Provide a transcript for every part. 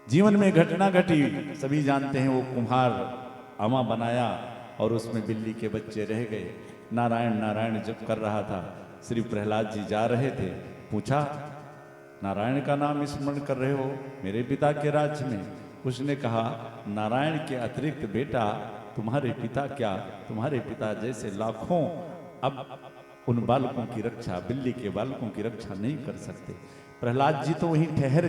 जीवन में घटना घटी, सभी जानते हैं। वो कुम्हार आमा बनाया और उसमें बिल्ली के बच्चे रह गए। नारायण नारायण जप कर रहा था, श्री प्रहलाद जी जा रहे थे। पूछा, नारायण का नाम स्मरण कर रहे हो मेरे पिता के राज्य में? उसने कहा, नारायण के अतिरिक्त बेटा तुम्हारे पिता क्या, तुम्हारे पिता जैसे लाखों अब उन बालकों की रक्षा, बिल्ली के बालकों की रक्षा नहीं कर सकते। प्रहलाद जी तो वहीं ठहर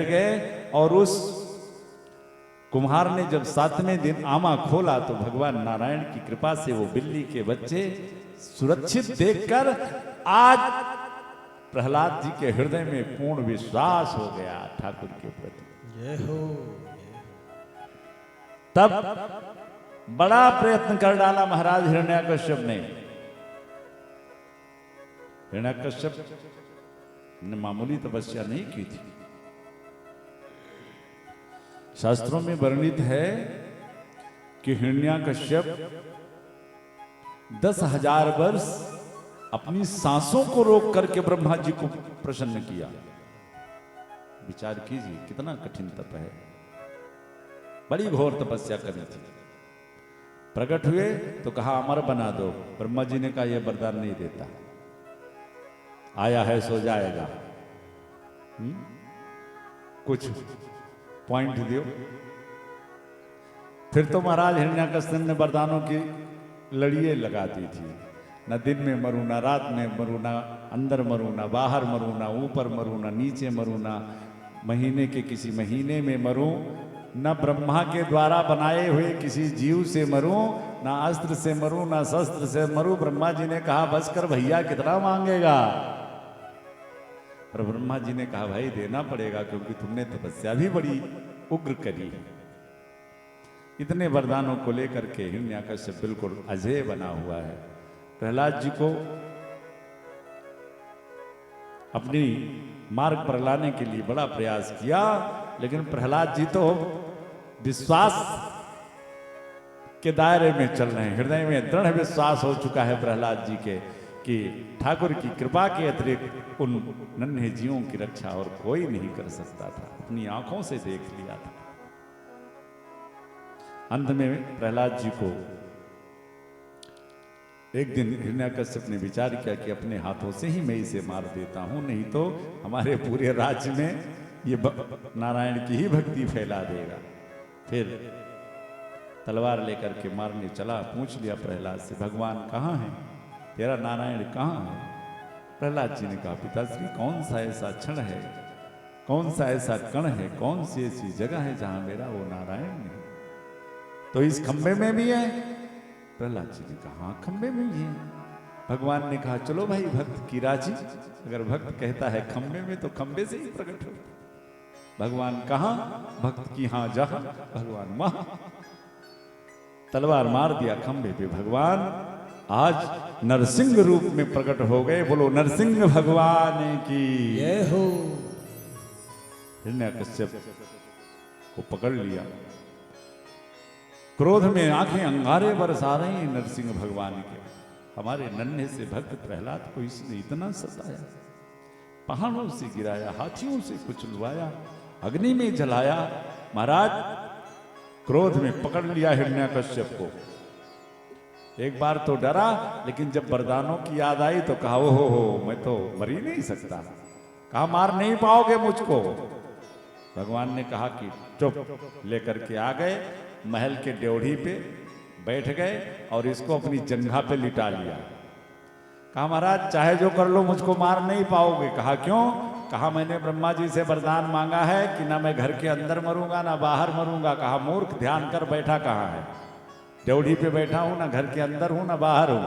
गए और उस कुम्हार ने जब 7वें दिन आमा खोला तो भगवान नारायण की कृपा से वो बिल्ली के बच्चे सुरक्षित देखकर आज प्रहलाद जी के हृदय में पूर्ण विश्वास हो गया ठाकुर के प्रति। जय हो। तब बड़ा प्रयत्न कर डाला महाराज हिरण्याकश्यप ने। हिरण्याकश्यप ने मामूली तपस्या नहीं की थी। शास्त्रों में वर्णित है कि हिरण्याकश्यप 10,000 वर्ष अपनी सांसों को रोक करके ब्रह्मा जी को प्रसन्न किया। विचार कीजिए कितना कठिन तप है, बड़ी घोर तपस्या करनी थी। प्रकट हुए तो कहा अमर बना दो। ब्रह्मा जी ने कहा यह वरदान नहीं देता, आया है सो जाएगा। कुछ पॉइंट दियो। फिर तो महाराज हिरण्याकश्यप ने वरदानों की लड़ियां लगा दी थी। न दिन में मरूं, न रात में मरूं, न अंदर मरूं, न बाहर मरूं, न ऊपर मरूं, न नीचे मरूं, न महीने के किसी महीने में मरूं, न ब्रह्मा के द्वारा बनाए हुए किसी जीव से मरूं, न अस्त्र से मरूं, न शस्त्र से मरूं। ब्रह्मा जी ने कहा बस कर भैया, कितना मांगेगा? पर ब्रह्मा जी ने कहा भाई देना पड़ेगा, क्योंकि तुमने तपस्या भी बड़ी उग्र करी है। इतने वरदानों को लेकर के हिरण्याकश्यप बिल्कुल अजेय बना हुआ है। प्रहलाद जी को अपनी मार्ग पर लाने के लिए बड़ा प्रयास किया, लेकिन प्रहलाद जी तो विश्वास के दायरे में चल रहे हैं। हृदय में दृढ़ विश्वास हो चुका है प्रहलाद जी के कि ठाकुर की कृपा के अतिरिक्त उन नन्हे जीवों की रक्षा और कोई नहीं कर सकता था। अपनी आंखों से देख लिया था। अंत में प्रहलाद जी को एक दिन हिरण्याकश्यप ने विचार किया कि अपने हाथों से ही मैं इसे मार देता हूं, नहीं तो हमारे पूरे राज्य में ये नारायण की ही भक्ति फैला देगा। फिर तलवार लेकर के मारने चला। पूछ लिया प्रहलाद से, भगवान कहाँ है तेरा, नारायण कहाँ है? प्रहलाद जी ने कहा, पिताश्री कौन सा ऐसा क्षण है, कौन सा ऐसा कण है, कौन सी ऐसी जगह है जहां मेरा वो नारायण है? तो इस खंबे में भी है। प्रहलाद जी ने कहा हाँ खंबे में ही है। भगवान ने कहा चलो भाई भक्त की राजी, अगर भक्त कहता है खंबे में तो खंबे से ही प्रकट हो। भगवान कहाँ? भक्त की हाँ जहां, भगवान वहां। तलवार मार दिया खंबे पे। भगवान आज नरसिंह रूप में प्रकट हो गए। बोलो नरसिंह भगवान की जय हो। हिरण्याकश्यप को पकड़ लिया। क्रोध में आंखें अंगारे बरसा रही हैं नरसिंह भगवान के। हमारे नन्हे से भक्त प्रहलाद को इसने इतना सताया, पहाड़ों से गिराया, हाथियों से कुचलवाया, अग्नि में जलाया। महाराज क्रोध में पकड़ लिया हिरण्याकश्यप को। एक बार तो डरा, लेकिन जब वरदानों की याद आई तो कहा ओहो मैं तो मर ही नहीं सकता। कहा मार नहीं पाओगे मुझको। भगवान ने कहा कि चुप। लेकर के आ गए, महल के ड्योढ़ी पे बैठ गए और इसको अपनी जंघा पे लिटा लिया। कहा महाराज चाहे जो कर लो मुझको मार नहीं पाओगे। कहा क्यों? कहा मैंने ब्रह्मा जी से वरदान मांगा है कि ना मैं घर के अंदर मरूंगा ना बाहर मरूंगा। कहा मूर्ख ध्यान कर बैठा कहाँ है? ड्योढ़ी पे बैठा हूं, ना घर के अंदर हूं ना बाहर हूं।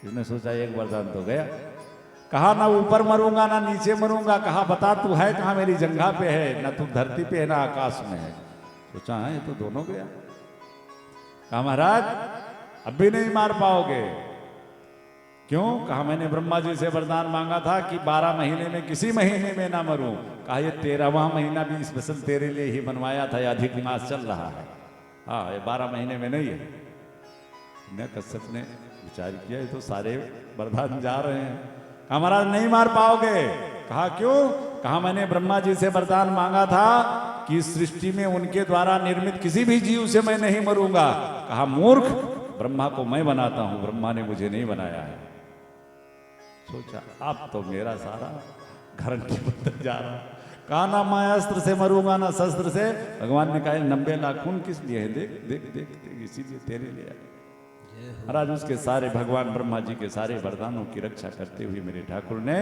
इसने सोचा एक वरदान तो गया। कहा ना ऊपर मरूंगा ना नीचे मरूंगा। कहा बता तू है कहाँ? मेरी जंघा पे है, ना तू धरती पे है ना आकाश में है। सोचा है ये तो दोनों गया। कहा महाराज अब भी नहीं मार पाओगे। क्यों? कहा मैंने ब्रह्मा जी से वरदान मांगा था कि 12 महीने में किसी महीने में ना मरूं। कहा ये 13वां महीना भी स्पेशल तेरे लिए ही बनवाया था, या अधिक मास चल रहा है। हाँ ये 12 महीने में नहीं है। हिरण्याकश्यप ने विचार किया ये तो सारे वरदान जा रहे हैं। कहा महाराज नहीं मार पाओगे। कहा क्यों? कहा मैंने ब्रह्मा जी से वरदान मांगा था कि इस सृष्टि में उनके द्वारा निर्मित किसी भी जीव से मैं नहीं मरूंगा। कहा मूर्ख, ब्रह्मा को मैं बनाता हूं, ब्रह्मा ने मुझे नहीं बनाया है। सोचा अब तो मेरा सारा घर बदल जा रहा। कहा ना मैं अस्त्र से मरूंगा ना शस्त्र से। भगवान ने कहा 90 लाख खून किस लिए है, देख देख देख, देख इसीलिए तेरे लिए आए। महाराज उसके सारे भगवान ब्रह्मा जी के सारे वरदानों की रक्षा करते हुए मेरे ठाकुर ने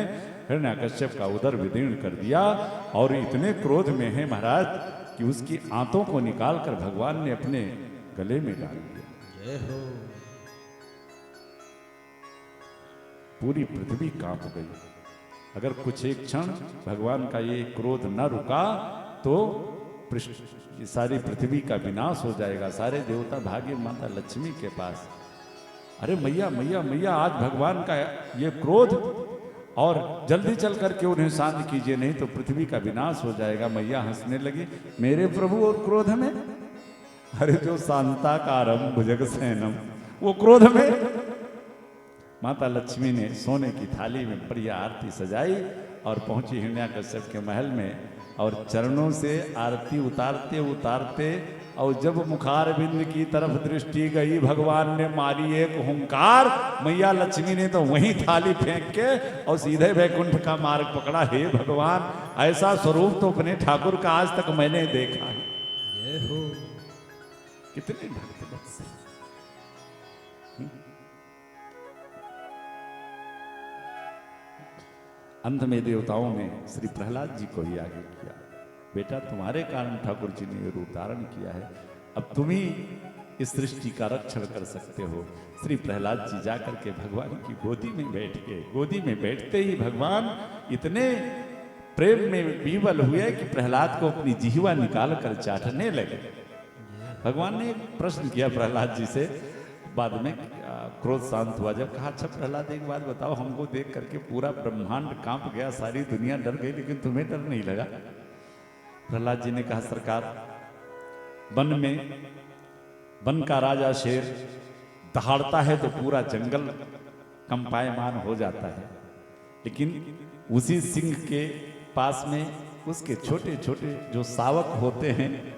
हिरण्यकश्यप का उदर विदीर्ण कर दिया। और इतने क्रोध में है महाराज कि उसकी आंतों को निकालकर भगवान ने अपने गले में डाल दिया। पूरी पृथ्वी कांप गई। अगर कुछ एक क्षण भगवान का ये क्रोध न रुका तो ये सारी पृथ्वी का विनाश हो जाएगा। सारे देवता भागे माता लक्ष्मी के पास, अरे मैया मैया मैया आज भगवान का ये क्रोध, और जल्दी चल करके उन्हें शांत कीजिए नहीं तो पृथ्वी का विनाश हो जाएगा। मैया हंसने लगी, मेरे प्रभु और क्रोध में? अरे जो शांताकारम भुजगसेनम, वो क्रोध में? माता लक्ष्मी ने सोने की थाली में प्रिय आरती सजाई और पहुंची हिरण्यकश्यप के महल में, और चरणों से आरती उतारते उतारते और जब मुखार बिंद की तरफ दृष्टि गई, भगवान ने मारी एक हुंकार। मैया लक्ष्मी ने तो वहीं थाली फेंक के और सीधे वैकुंठ का मार्ग पकड़ा। हे भगवान, ऐसा स्वरूप तो अपने ठाकुर का आज तक मैंने देखा है। ये हो कितने भक्त बत्सल। अंत में देवताओं ने श्री प्रहलाद जी को ही आगे किया, बेटा तुम्हारे कारण ठाकुर जी ने रूप धारण किया है, अब तुम ही इस सृष्टि का रक्षण कर सकते हो। श्री प्रहलाद जी जाकर के भगवान की गोदी में बैठ गए। गोदी में बैठते ही भगवान इतने प्रेम में विवल हुए कि प्रहलाद को अपनी जिह्वा निकाल कर चाटने लगे। भगवान ने एक प्रश्न किया प्रहलाद जी से, बाद में क्रोध शांत हुआ जब। कहा अच्छा प्रहलाद एक बात बताओ, हमको देख करके पूरा ब्रह्मांड कांप गया, सारी दुनिया डर गई, लेकिन तुम्हें डर नहीं लगा? प्रहलाद जी ने कहा सरकार, वन का राजा शेर दहाड़ता है तो पूरा जंगल कंपायमान हो जाता है, लेकिन उसी सिंह के पास में उसके छोटे छोटे जो शावक होते हैं,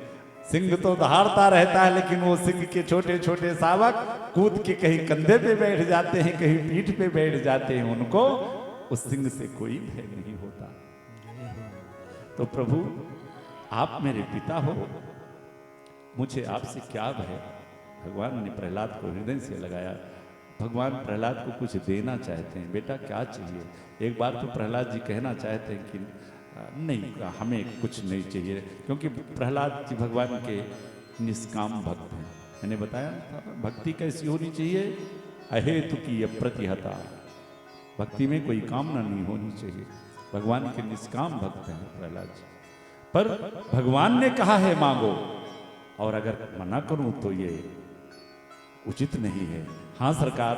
सिंह तो दहाड़ता रहता है लेकिन वो सिंह के छोटे छोटे शावक कूद के कहीं कंधे पे बैठ जाते हैं, कहीं पीठ पे बैठ जाते हैं, उनको उस सिंह से कोई भय नहीं होता। तो प्रभु आप मेरे पिता हो, मुझे आपसे क्या भय? भगवान ने प्रहलाद को हृदय से लगाया। भगवान प्रहलाद को कुछ देना चाहते हैं, बेटा क्या चाहिए? एक बार तो प्रहलाद जी कहना चाहते हैं कि नहीं, हमें कुछ नहीं चाहिए, क्योंकि प्रहलाद जी भगवान के निष्काम भक्त हैं। मैंने बताया था भक्ति कैसी होनी चाहिए, अहेतु की अप्रतिहता, भक्ति में कोई कामना नहीं होनी चाहिए। भगवान के निष्काम भक्त हैं प्रहलाद जी, पर भगवान ने कहा है मांगो, और अगर मना करूं तो ये उचित नहीं है। हाँ सरकार,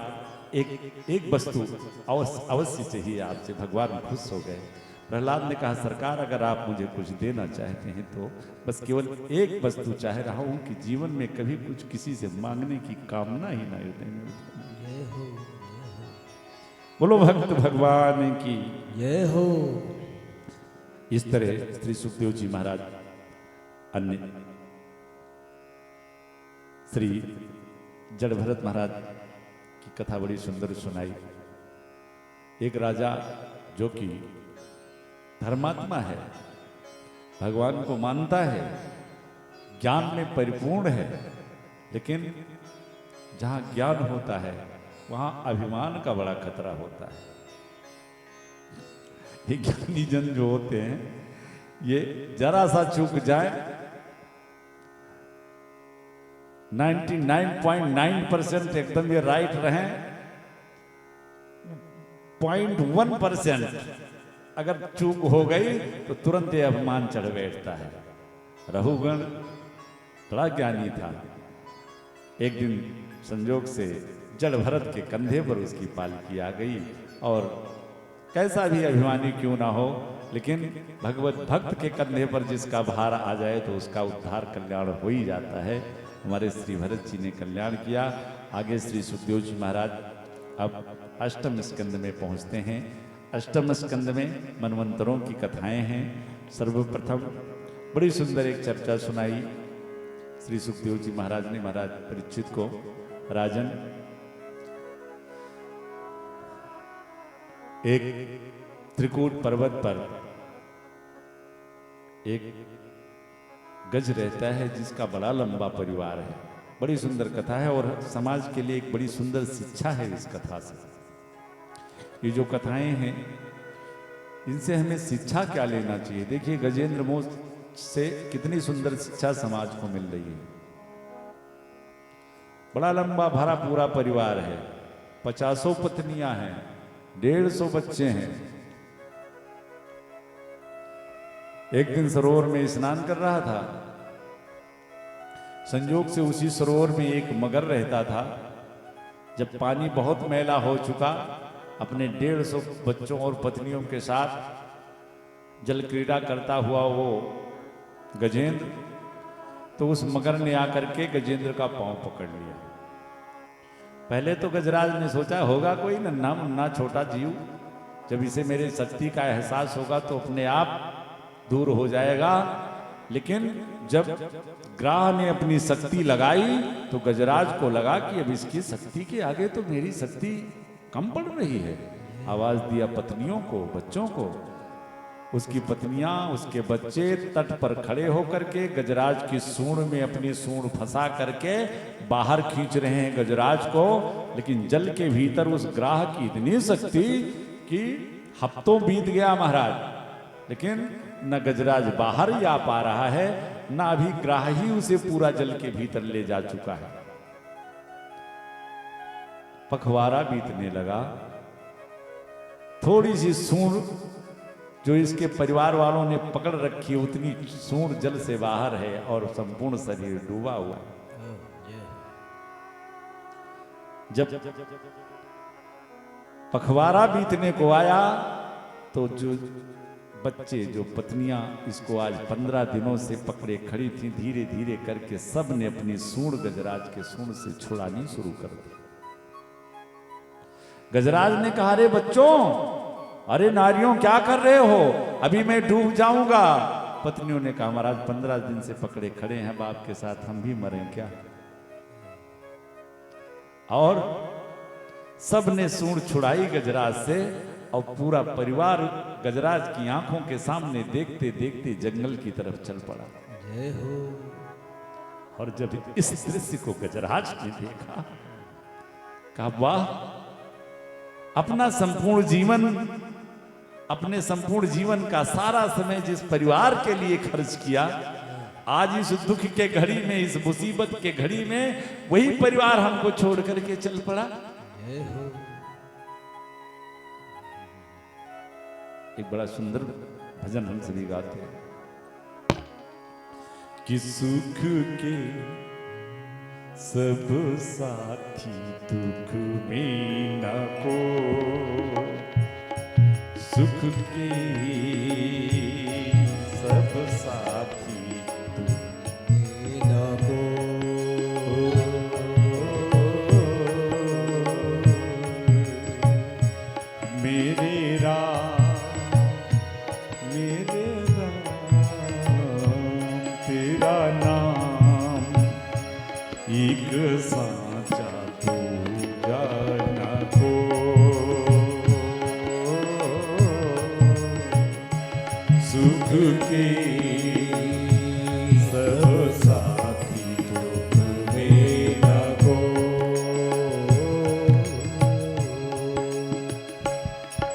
एक वस्तु अवश्य चाहिए आपसे। भगवान खुश हो गए। प्रहलाद ने कहा सरकार, अगर आप मुझे कुछ देना चाहते हैं तो बस केवल एक वस्तु चाह रहा हूं कि जीवन में कभी कुछ किसी से मांगने की कामना ही ना हृदय में। बोलो भक्त भगवान की जय हो। इस तरह श्री सुखदेव जी महाराज अन्य श्री जड़ भरत महाराज की कथा बड़ी सुंदर सुनाई। एक राजा जो कि धर्मात्मा है, भगवान को मानता है, ज्ञान में परिपूर्ण है, लेकिन जहां ज्ञान होता है वहां अभिमान का बड़ा खतरा होता है। ये ज्ञानी जन जो होते हैं, ये जरा सा चूक जाए 99.9% एकदम ये राइट रहे, 0.1% अगर चूक हो गई तो तुरंत ये अभिमान चढ़ बैठता है। रघुगण बड़ा ज्ञानी था। एक दिन संजोग से जड़ भरत के कंधे पर उसकी पालकी आ गई, और कैसा भी अभिमानी क्यों ना हो, लेकिन भगवत भक्त के कंधे पर जिसका भार आ जाए तो उसका उद्धार कल्याण हो ही जाता है। हमारे श्री भरत जी ने कल्याण किया। आगे श्री सुखदेव जी महाराज अब अष्टम स्कंद में पहुंचते हैं। अष्टम स्कंद में मनवंतरों की कथाएं हैं। सर्वप्रथम बड़ी सुंदर एक चर्चा सुनाई श्री सुखदेव जी महाराज ने महाराज परीक्षित को। राजन, एक त्रिकूट पर्वत पर एक गज रहता है जिसका बड़ा लंबा परिवार है। बड़ी सुंदर कथा है और समाज के लिए एक बड़ी सुंदर शिक्षा है इस कथा से। ये जो कथाएं हैं इनसे हमें शिक्षा क्या लेना चाहिए? देखिए गजेंद्र मोक्ष से कितनी सुंदर शिक्षा समाज को मिल रही है। बड़ा लंबा भरा पूरा परिवार है, 50 पत्नियां हैं, 150 बच्चे हैं। एक दिन सरोवर में स्नान कर रहा था। संयोग से उसी सरोवर में एक मगर रहता था। जब पानी बहुत मैला हो चुका, अपने 150 बच्चों और पत्नियों के साथ जल क्रीड़ा करता हुआ वो गजेंद्र, तो उस मगर ने आकर के गजेंद्र का पांव पकड़ लिया। पहले तो गजराज ने सोचा होगा कोई नन्हा मुन्ना छोटा जीव, जब इसे मेरी शक्ति का एहसास होगा तो अपने आप दूर हो जाएगा। लेकिन जब ग्राह ने अपनी शक्ति लगाई तो गजराज को लगा कि अब इसकी शक्ति के आगे तो मेरी शक्ति कम पड़ रही है। आवाज दिया पत्नियों को, बच्चों को। उसकी पत्नियां, उसके बच्चे तट पर खड़े होकर के गजराज की सूंड में अपनी सूंड फंसा करके बाहर खींच रहे हैं गजराज को। लेकिन जल के भीतर उस ग्राह की इतनी शक्ति कि हफ्तों बीत गया महाराज, लेकिन न गजराज बाहर ही आ पा रहा है, न अभी ग्राह ही उसे पूरा जल के भीतर ले जा चुका है। पखवाड़ा बीतने लगा। थोड़ी सी सूंड जो इसके परिवार वालों ने पकड़ रखी है, उतनी सूंड जल से बाहर है और संपूर्ण शरीर डूबा हुआ है। जब पखवाड़ा बीतने को आया तो जो बच्चे, जो पत्नियां इसको आज 15 दिनों से पकड़े खड़ी थी, धीरे धीरे करके सब ने अपनी सूंड गजराज के सूंड से छुड़ानी शुरू कर दी। गजराज ने कहा, अरे बच्चों, अरे नारियों, क्या कर रहे हो? अभी मैं डूब जाऊंगा। पत्नियों ने कहा, महाराज 15 दिन से पकड़े खड़े हैं बाप के साथ, हम भी मरें क्या? और सब ने सूंड छुड़ाई गजराज से और पूरा परिवार गजराज की आंखों के सामने देखते देखते जंगल की तरफ चल पड़ा। जय हो। और जब इस दृश्य को गजराज ने देखा, कहा वाह, अपने संपूर्ण जीवन का सारा समय जिस परिवार के लिए खर्च किया, आज इस दुख के घड़ी में, इस मुसीबत के घड़ी में वही परिवार हमको छोड़ करके चल पड़ा। जय हो। एक बड़ा सुंदर भजन हम सभी गाते हैं कि सुख के सब साथी दुख में न को, सुख के सब साथी दुख में न को, मेरे राम तेरा नाम एक साचा दूजा न को, सुख के सब साथी दुख में न को।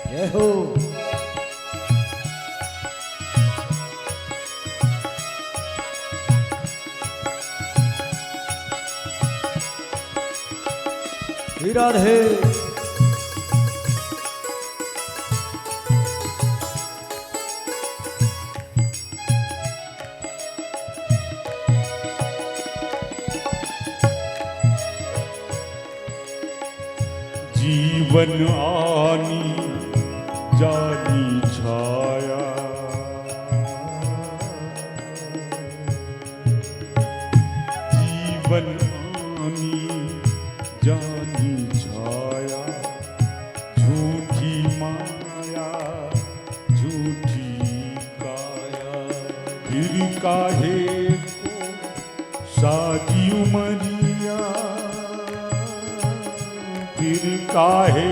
जय हो। राधे। जीवन आनी जानी छाया, जीवन आनी जानी छाया, झूठी माया फिर काहे को साजी उमरिया, फिर काहे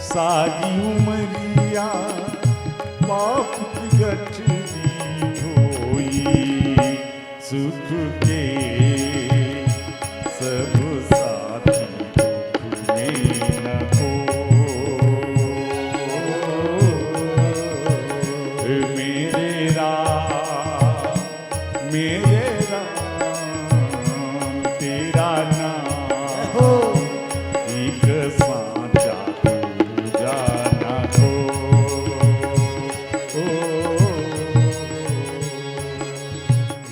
साजी उमरिया, पाप की गठरी ढोई, सुख के सब साथी दुख में न हो। मेरे राम तेरा नाम एक साचा दूजा न हो।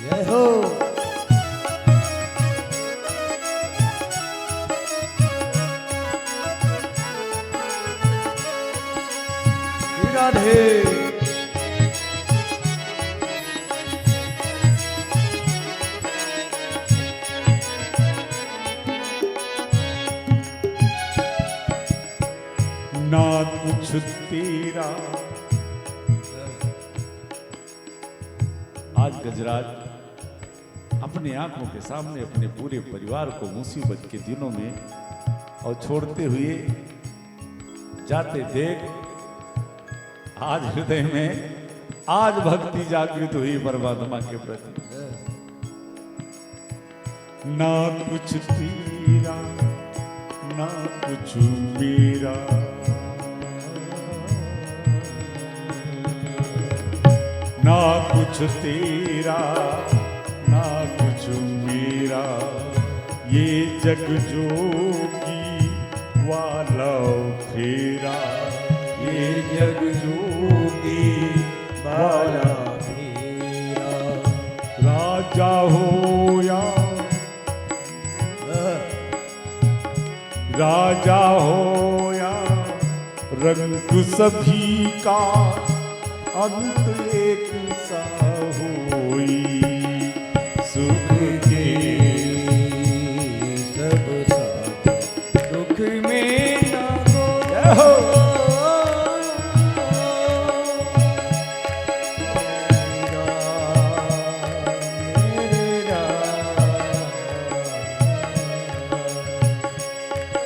जय हो। राधे ना कुछ तेरा। आज गजराज अपने आंखों के सामने अपने पूरे परिवार को मुसीबत के दिनों में और छोड़ते हुए जाते देख आज हृदय में आज भक्ति जागृत हुई परमात्मा के प्रति। ना कुछ तेरा ना कुछ मेरा, ना कुछ तेरा ना कुछ मेरा, ये जग जोगी वाला फेरा, ये जग जोगी वाला फेरा। राजा हो या राजा हो या रंग सभी का अंत एक सा होई, सुख के सब साथी दुख में न हो।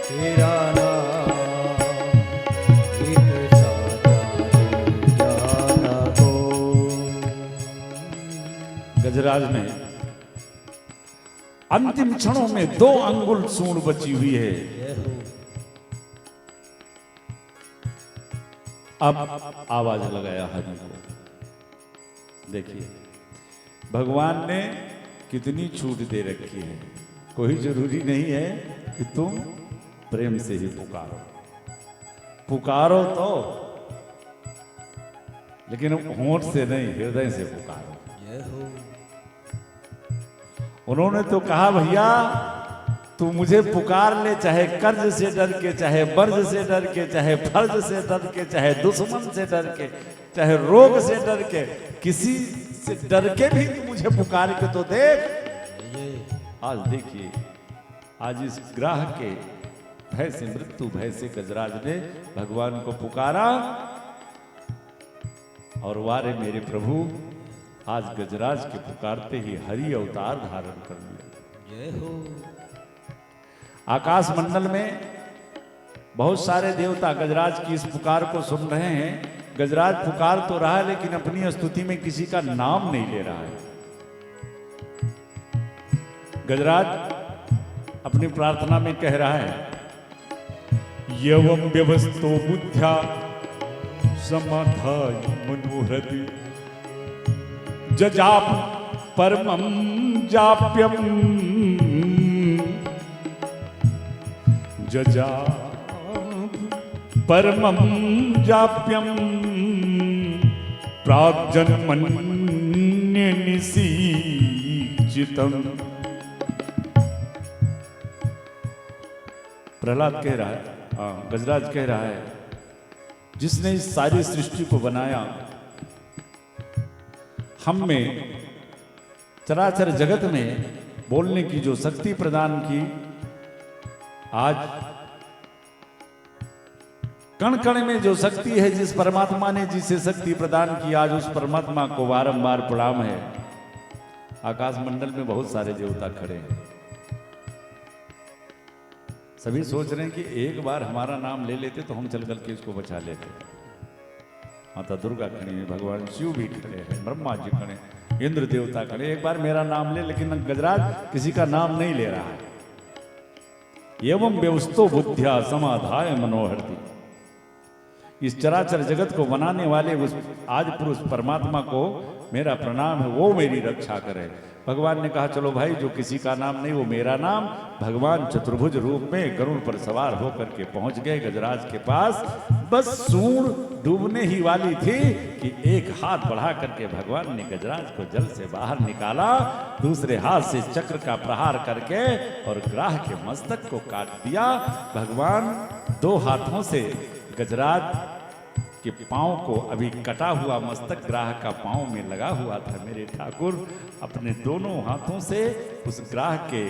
तेरा नाम एक गजराज ने अंतिम क्षणों में 2 अंगुल सूंड बची हुई है। अब आवाज लगाया हरि को। देखिए भगवान ने कितनी छूट दे रखी है। कोई जरूरी नहीं है कि तुम प्रेम से ही पुकारो, पुकारो तो लेकिन होंठ से नहीं हृदय से पुकारो। उन्होंने तो कहा भैया तू मुझे पुकार ले, चाहे कर्ज से डर के, चाहे बर्ज से डर के, चाहे फर्ज से डर के, चाहे दुश्मन से डर के, चाहे रोग से डर के, किसी से डर के भी तू मुझे पुकार के तो देख। आज देखिए आज इस ग्राह के भय से मृत्यु भय से गजराज ने भगवान को पुकारा और वारे मेरे प्रभु आज गजराज के पुकारते ही हरि अवतार धारण कर लिया। जय हो। आकाश मंडल में बहुत सारे देवता गजराज की इस पुकार को सुन रहे हैं। गजराज पुकार तो रहा है लेकिन अपनी स्तुति में किसी का नाम नहीं ले रहा है। गजराज अपनी प्रार्थना में कह रहा है यवम व्यवस्थो बुद्ध्या समाधाय मनोहृदि जजाप परमं जाप्यम जजाप परमं जाप्यम प्राग्जन्मन्य निसीचितम। प्रहलाद कह रहा है, गजराज कह रहा है जिसने इस सारी सृष्टि को बनाया, हम में चराचर जगत में बोलने की जो शक्ति प्रदान की, आज कण कण में जो शक्ति है, जिस परमात्मा ने जिसे शक्ति प्रदान की, आज उस परमात्मा को बारंबार प्रणाम है। आकाश मंडल में बहुत सारे देवता खड़े हैं, सभी सोच रहे हैं कि एक बार हमारा नाम ले लेते तो हम चल करके इसको बचा लेते। माता दुर्गा खड़ी है, भगवान शिव भी खड़े हैं, ब्रह्मा जी खड़े, इंद्र देवता खड़े, एक बार मेरा नाम ले, लेकिन गजराज किसी का नाम नहीं ले रहा है। एवं व्यवस्थो बुद्धिया समाधाय मनोहरती, इस चराचर जगत को बनाने वाले उस आज पुरुष परमात्मा को मेरा प्रणाम है, वो मेरी रक्षा करे। भगवान ने कहा चलो भाई, जो किसी का नाम नहीं वो मेरा नाम। भगवान चतुर्भुज रूप में गरुड़ पर सवार होकर के पहुंच गए गजराज के पास। बस सूंड डूबने ही वाली थी कि एक हाथ बढ़ा करके भगवान ने गजराज को जल से बाहर निकाला, दूसरे हाथ से चक्र का प्रहार करके और ग्राह के मस्तक को काट दिया। भगवान दो हाथों से गजराज के पांव को, अभी कटा हुआ मस्तक ग्राह का पांव में लगा हुआ था, मेरे ठाकुर अपने दोनों हाथों से उस ग्राह के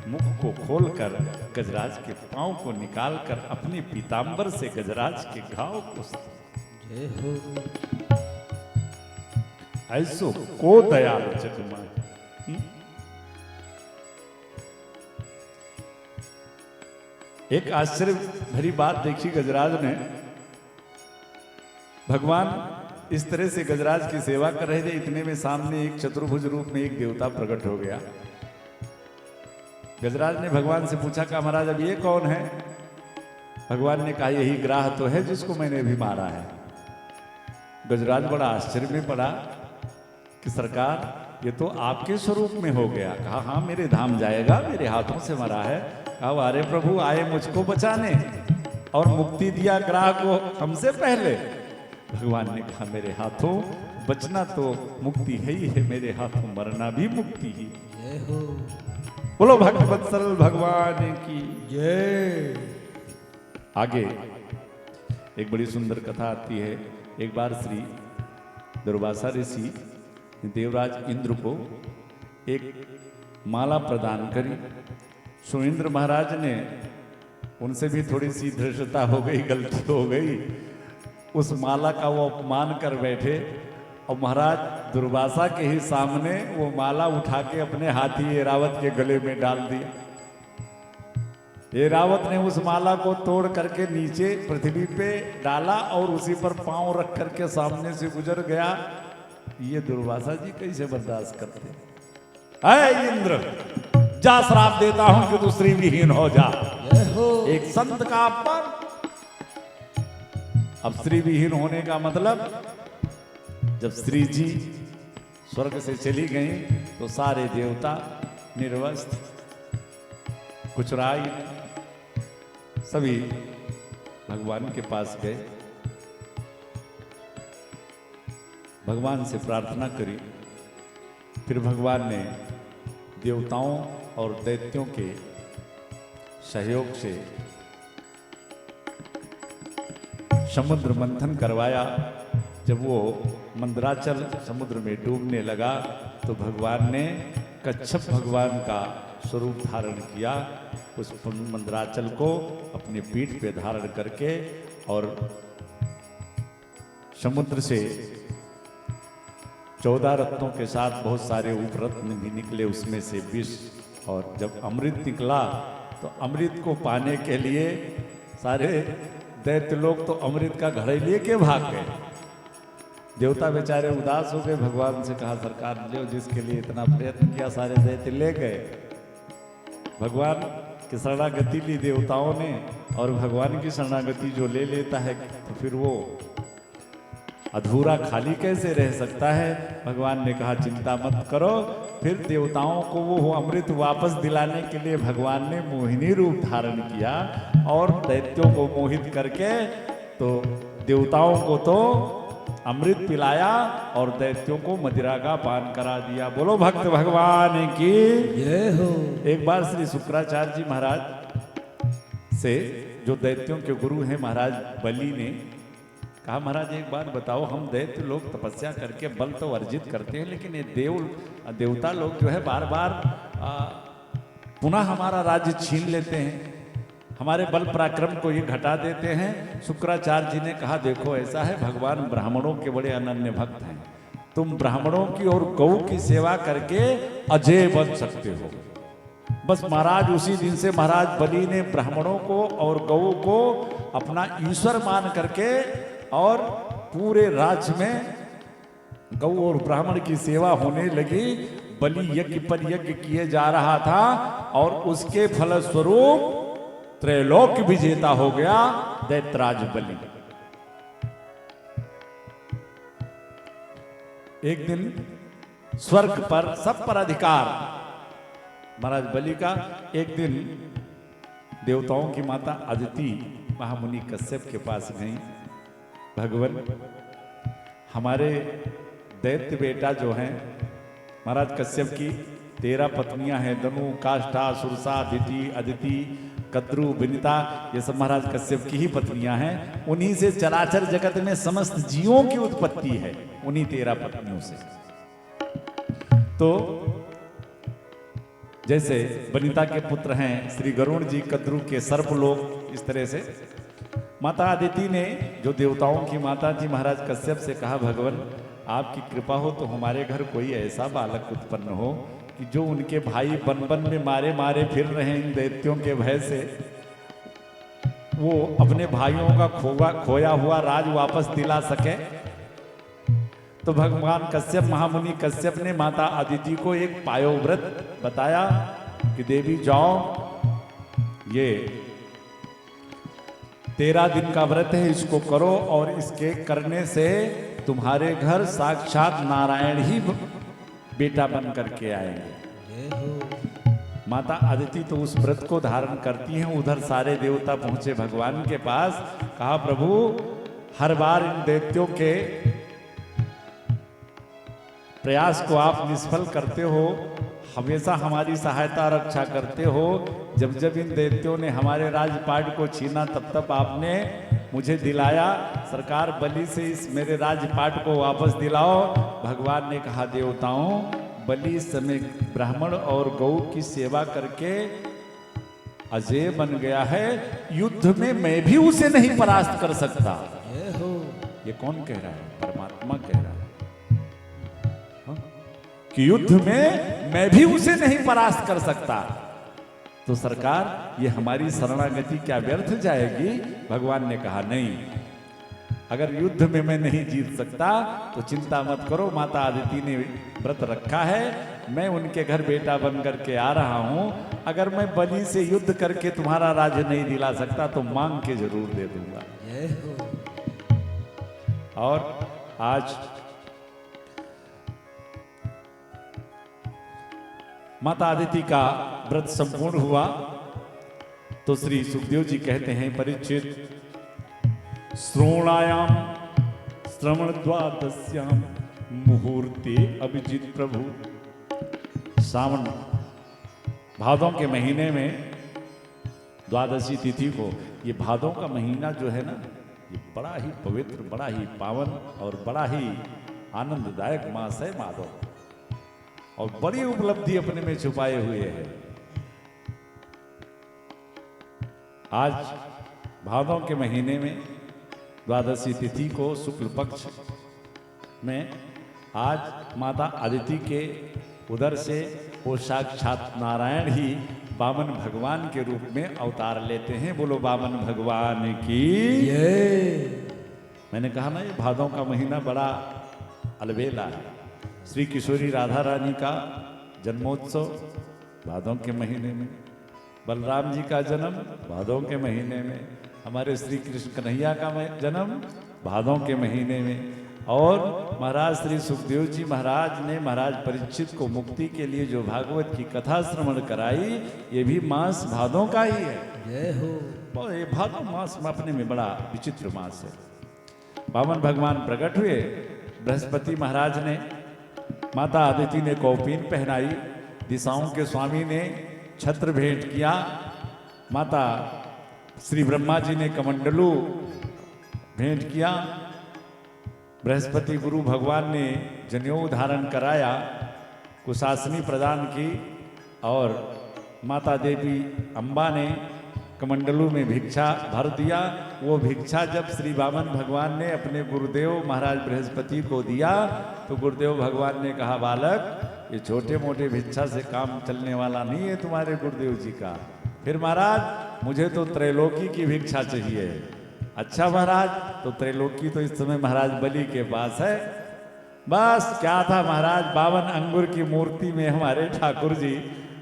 मुख को खोलकर गजराज के पांव को निकालकर अपने पीतांबर से गजराज के घाव को, जय हो ऐसो को दयाल जगमा। एक आश्चर्य भरी बात देखी गजराज ने। भगवान इस तरह से गजराज की सेवा कर रहे थे, इतने में सामने एक चतुर्भुज रूप में एक देवता प्रकट हो गया। गजराज ने भगवान से पूछा कि महाराज अब ये कौन है? भगवान ने कहा यही ग्राह तो है जिसको मैंने अभी मारा है। गजराज बड़ा आश्चर्य में पड़ा कि सरकार ये तो आपके स्वरूप में हो गया। कहा हाँ मेरे धाम जाएगा, मेरे हाथों से मरा है। कहा अरे प्रभु आए मुझको बचाने और मुक्ति दिया ग्राह को हमसे पहले। भगवान ने कहा मेरे हाथों बचना तो मुक्ति है ही है, मेरे हाथों मरना भी मुक्ति ही। जय हो बोलो भक्तवत्सल भगवान की जय। आगे एक बड़ी सुंदर कथा आती है। एक बार श्री दुर्वासा ऋषि देवराज इंद्र को एक माला प्रदान करी। सो इंद्र महाराज ने, उनसे भी थोड़ी सी धृष्टता हो गई, गलती हो गई, उस माला का वो अपमान कर बैठे और महाराज दुर्वासा के ही सामने वो माला उठा के अपने हाथी ऐरावत के गले में डाल दिया। ऐरावत ने उस माला को तोड़ करके नीचे पृथ्वी पे डाला और उसी पर पांव रख करके सामने से गुजर गया। ये दुर्वासा जी कैसे बर्दाश्त करते? ऐ इंद्र जा, श्राप देता हूं कि तू श्री विहीन हो जा। एक संत का अपमान। अब स्त्री विहीन होने का मतलब, जब श्री जी स्वर्ग से चली गई तो सारे देवता निर्वस्त्र, कुचराई, सभी भगवान के पास गए, भगवान से प्रार्थना करी। फिर भगवान ने देवताओं और दैत्यों के सहयोग से समुद्र मंथन करवाया। जब वो मंदराचल समुद्र में डूबने लगा तो भगवान ने कच्छप भगवान का स्वरूप धारण किया। उस मंदराचल को अपनी पीठ पे धारण करके और समुद्र से 14 रत्नों के साथ बहुत सारे उपरत्न भी निकले, उसमें से विष, और जब अमृत निकला तो अमृत को पाने के लिए सारे दैत्य लोग तो अमृत का घड़े लेके भाग गए। देवता बेचारे उदास हो गए, भगवान से कहा सरकार लो, जिसके लिए इतना प्रयत्न किया सारे दैत्य ले गए। भगवान की शरणागति ली देवताओं ने, और भगवान की शरणागति जो ले लेता है तो फिर वो अधूरा खाली कैसे रह सकता है। भगवान ने कहा चिंता मत करो। फिर देवताओं को वो अमृत वापस दिलाने के लिए भगवान ने मोहिनी रूप धारण किया और दैत्यों को मोहित करके तो देवताओं को तो अमृत पिलाया और दैत्यों को मदिरा का पान करा दिया। बोलो भक्त भगवान की जय हो। एक बार श्री शुक्राचार्य जी महाराज से, जो दैत्यों के गुरु हैं महाराज बलि ने कहा महाराज एक बात बताओ, हम दैत्य लोग तपस्या करके बल तो अर्जित करते हैं, लेकिन ये देवता लोग जो है बार बार पुनः हमारा राज्य छीन लेते हैं, हमारे बल पराक्रम को ये घटा देते हैं। शुक्राचार्य जी ने कहा देखो ऐसा है, भगवान ब्राह्मणों के बड़े अनन्य भक्त हैं, तुम ब्राह्मणों की और गौ की सेवा करके अजय बन सकते हो। बस महाराज उसी दिन से महाराज बलि ने ब्राह्मणों को और गौ को अपना ईश्वर मान करके और पूरे राज्य में गौ और ब्राह्मण की सेवा होने लगी। बलि यज्ञ पर यज्ञ किए जा रहा था और उसके फलस्वरूप त्रैलोक विजेता हो गया दैत्यराज बलि। एक दिन स्वर्ग पर सब पर अधिकार महाराज बलि का। एक दिन देवताओं की माता अदिति महामुनि कश्यप के पास गई, भगवान हमारे दैत्य बेटा जो हैं महाराज कश्यप की 13 पत्नियां हैं, दनु, काष्ठा, सुरसा, अदिति, कद्रु, विनिता, ये सब महाराज कश्यप की ही पत्नियां हैं। उन्हीं से चराचर जगत में समस्त जीवों की उत्पत्ति है, उन्हीं 13 पत्नियों से। तो जैसे वनिता के पुत्र हैं श्री गरुण जी, कद्रु के सर्पलोक, इस तरह से माता अदिति ने जो देवताओं की माता थी महाराज कश्यप से कहा भगवान आपकी कृपा हो तो हमारे घर कोई ऐसा बालक उत्पन्न हो कि जो उनके भाई बन बन में मारे मारे फिर रहे हैं इन दैत्यों के भय से, वो अपने भाइयों का खोया हुआ राज वापस दिला सके। तो भगवान कश्यप महामुनि कश्यप ने माता अदिति को एक पायोव्रत बताया कि देवी जाओ, ये 13 दिन का व्रत है, इसको करो और इसके करने से तुम्हारे घर साक्षात नारायण ही बेटा बन करके आएंगे। माता अदिति तो उस व्रत को धारण करती हैं। उधर सारे देवता पहुंचे भगवान के पास, कहा प्रभु हर बार इन दैत्यों के प्रयास को आप निष्फल करते हो, हमेशा हमारी सहायता रक्षा करते हो। जब जब इन दैत्यों ने हमारे राजपाट को छीना तब तब आपने मुझे दिलाया, सरकार बलि से इस मेरे राजपाट को वापस दिलाओ। भगवान ने कहा देवताओं बलि समय ब्राह्मण और गौ की सेवा करके अजय बन गया है, युद्ध में मैं भी उसे नहीं परास्त कर सकता। ये कौन कह रहा है? परमात्मा कह रहा है कि युद्ध में मैं भी उसे नहीं परास्त कर सकता। तो सरकार ये हमारी शरणागति क्या व्यर्थ जाएगी? भगवान ने कहा नहीं, अगर युद्ध में मैं नहीं जीत सकता तो चिंता मत करो, माता अदिति ने व्रत रखा है, मैं उनके घर बेटा बन करके आ रहा हूं। अगर मैं बलि से युद्ध करके तुम्हारा राज्य नहीं दिला सकता तो मांग के जरूर दे दूंगा। और आज माता अदिति का व्रत संपूर्ण हुआ तो श्री सुखदेव जी कहते हैं परीक्षित श्रोणायाम श्रवण द्वादश्याम मुहूर्ते अभिजित प्रभु। सावन भादों के महीने में द्वादशी तिथि को, ये भादों का महीना जो है ना, ये बड़ा ही पवित्र, बड़ा ही पावन और बड़ा ही आनंददायक मास है माधव, और बड़ी उपलब्धि अपने में छुपाए हुए है। आज भादों के महीने में द्वादशी तिथि को शुक्ल पक्ष में आज माता अदिति के उदर से वो साक्षात नारायण ही वामन भगवान के रूप में अवतार लेते हैं। बोलो वामन भगवान की। मैंने कहा ना ये भादों का महीना बड़ा अलबेला है। श्री किशोरी राधा रानी का जन्मोत्सव भादों के महीने में, बलराम जी का जन्म भादों के महीने में, हमारे श्री कृष्ण कन्हैया का जन्म भादों के महीने में, और महाराज श्री सुखदेव जी महाराज ने महाराज परीक्षित को मुक्ति के लिए जो भागवत की कथा श्रवण कराई, ये भी मास भादों का ही है। जय हो। ये भादों मास में अपने में बड़ा विचित्र मास है। वामन भगवान प्रकट हुए, बृहस्पति महाराज ने माता अदिति ने कौपीन पहनाई, दिशाओं के स्वामी ने छत्र भेंट किया, माता श्री ब्रह्मा जी ने कमंडलू भेंट किया, बृहस्पति गुरु भगवान ने जनेऊ धारण कराया, कुशासनी प्रदान की, और माता देवी अम्बा ने कमंडलू में भिक्षा भर दिया। वो भिक्षा जब श्री वामन भगवान ने अपने गुरुदेव महाराज बृहस्पति को दिया तो गुरुदेव भगवान ने कहा, बालक ये छोटे मोटे भिक्षा से काम चलने वाला नहीं है तुम्हारे गुरुदेव जी का। फिर महाराज मुझे तो त्रैलोकी की भिक्षा चाहिए। अच्छा महाराज, तो त्रैलोकी तो इस समय महाराज बलि के पास है। बस क्या था महाराज, 52 अंगुर की मूर्ति में हमारे ठाकुर जी,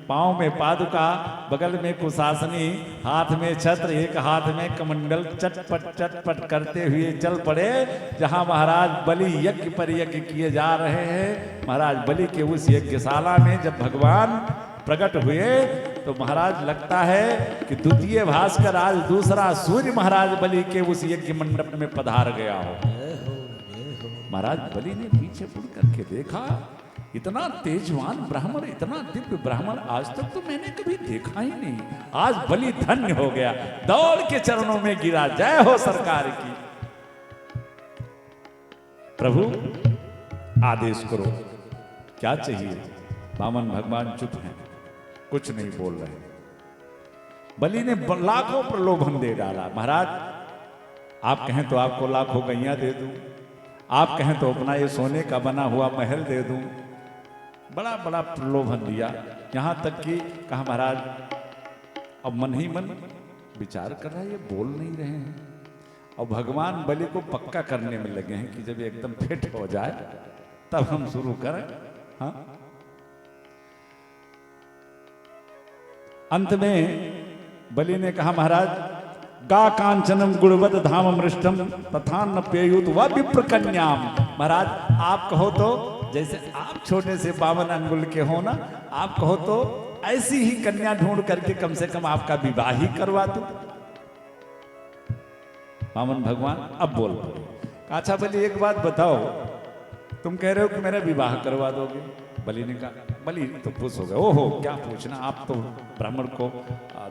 पांव में पादुका, बगल में कुशासनी, हाथ में छत्र, एक हाथ में कमंडल, चटपट चटपट करते हुए चल पड़े जहां महाराज बलि यज्ञ पर यज्ञ किए जा रहे हैं। महाराज बलि के उस यज्ञशाला में जब भगवान प्रकट हुए तो महाराज लगता है कि द्वितीय भास्कर आज दूसरा सूर्य महाराज बलि के उस यज्ञ मंडप में पधार गया हो। महाराज बलि ने पीछे मुड़ करके देखा, इतना तेजवान ब्राह्मण, इतना दिव्य ब्राह्मण आज तक तो मैंने कभी देखा ही नहीं। आज बलि धन्य हो गया, दौड़ के चरणों में गिरा, जय हो सरकार की। प्रभु आदेश करो, क्या चाहिए। वामन भगवान चुप हैं, कुछ नहीं बोल रहे। बलि ने लाखों प्रलोभन दे डाला। महाराज आप कहें तो आपको लाखों गैया दे दूं, आप कहें तो अपना ये सोने का बना हुआ महल दे दूं। बड़ा बड़ा प्रलोभन दिया, यहां तक कि कहा महाराज अब मन ही मन विचार कर रहा है, ये बोल नहीं रहे हैं। और भगवान बलि को पक्का करने में लगे हैं कि जब एकदम फिट हो जाए तब हम शुरू करें। हाँ, अंत में बलि ने कहा, महाराज गा कांचनम गुणवत धाम मृष्टम तथा न पेयुत व विप्र कन्याम। महाराज आप कहो तो, जैसे आप छोटे से 52 अंगुल के हो ना, आप कहो तो ऐसी ही कन्या ढूंढ करके कम से कम आपका विवाह ही करवा दो। वामन भगवान अब बोल पड़े, अच्छा बलि एक बात बताओ, तुम कह रहे हो कि मेरा विवाह करवा दोगे। बलि ने कहा, बलि तो खुश हो गए, ओहो क्या पूछना, आप तो ब्राह्मण को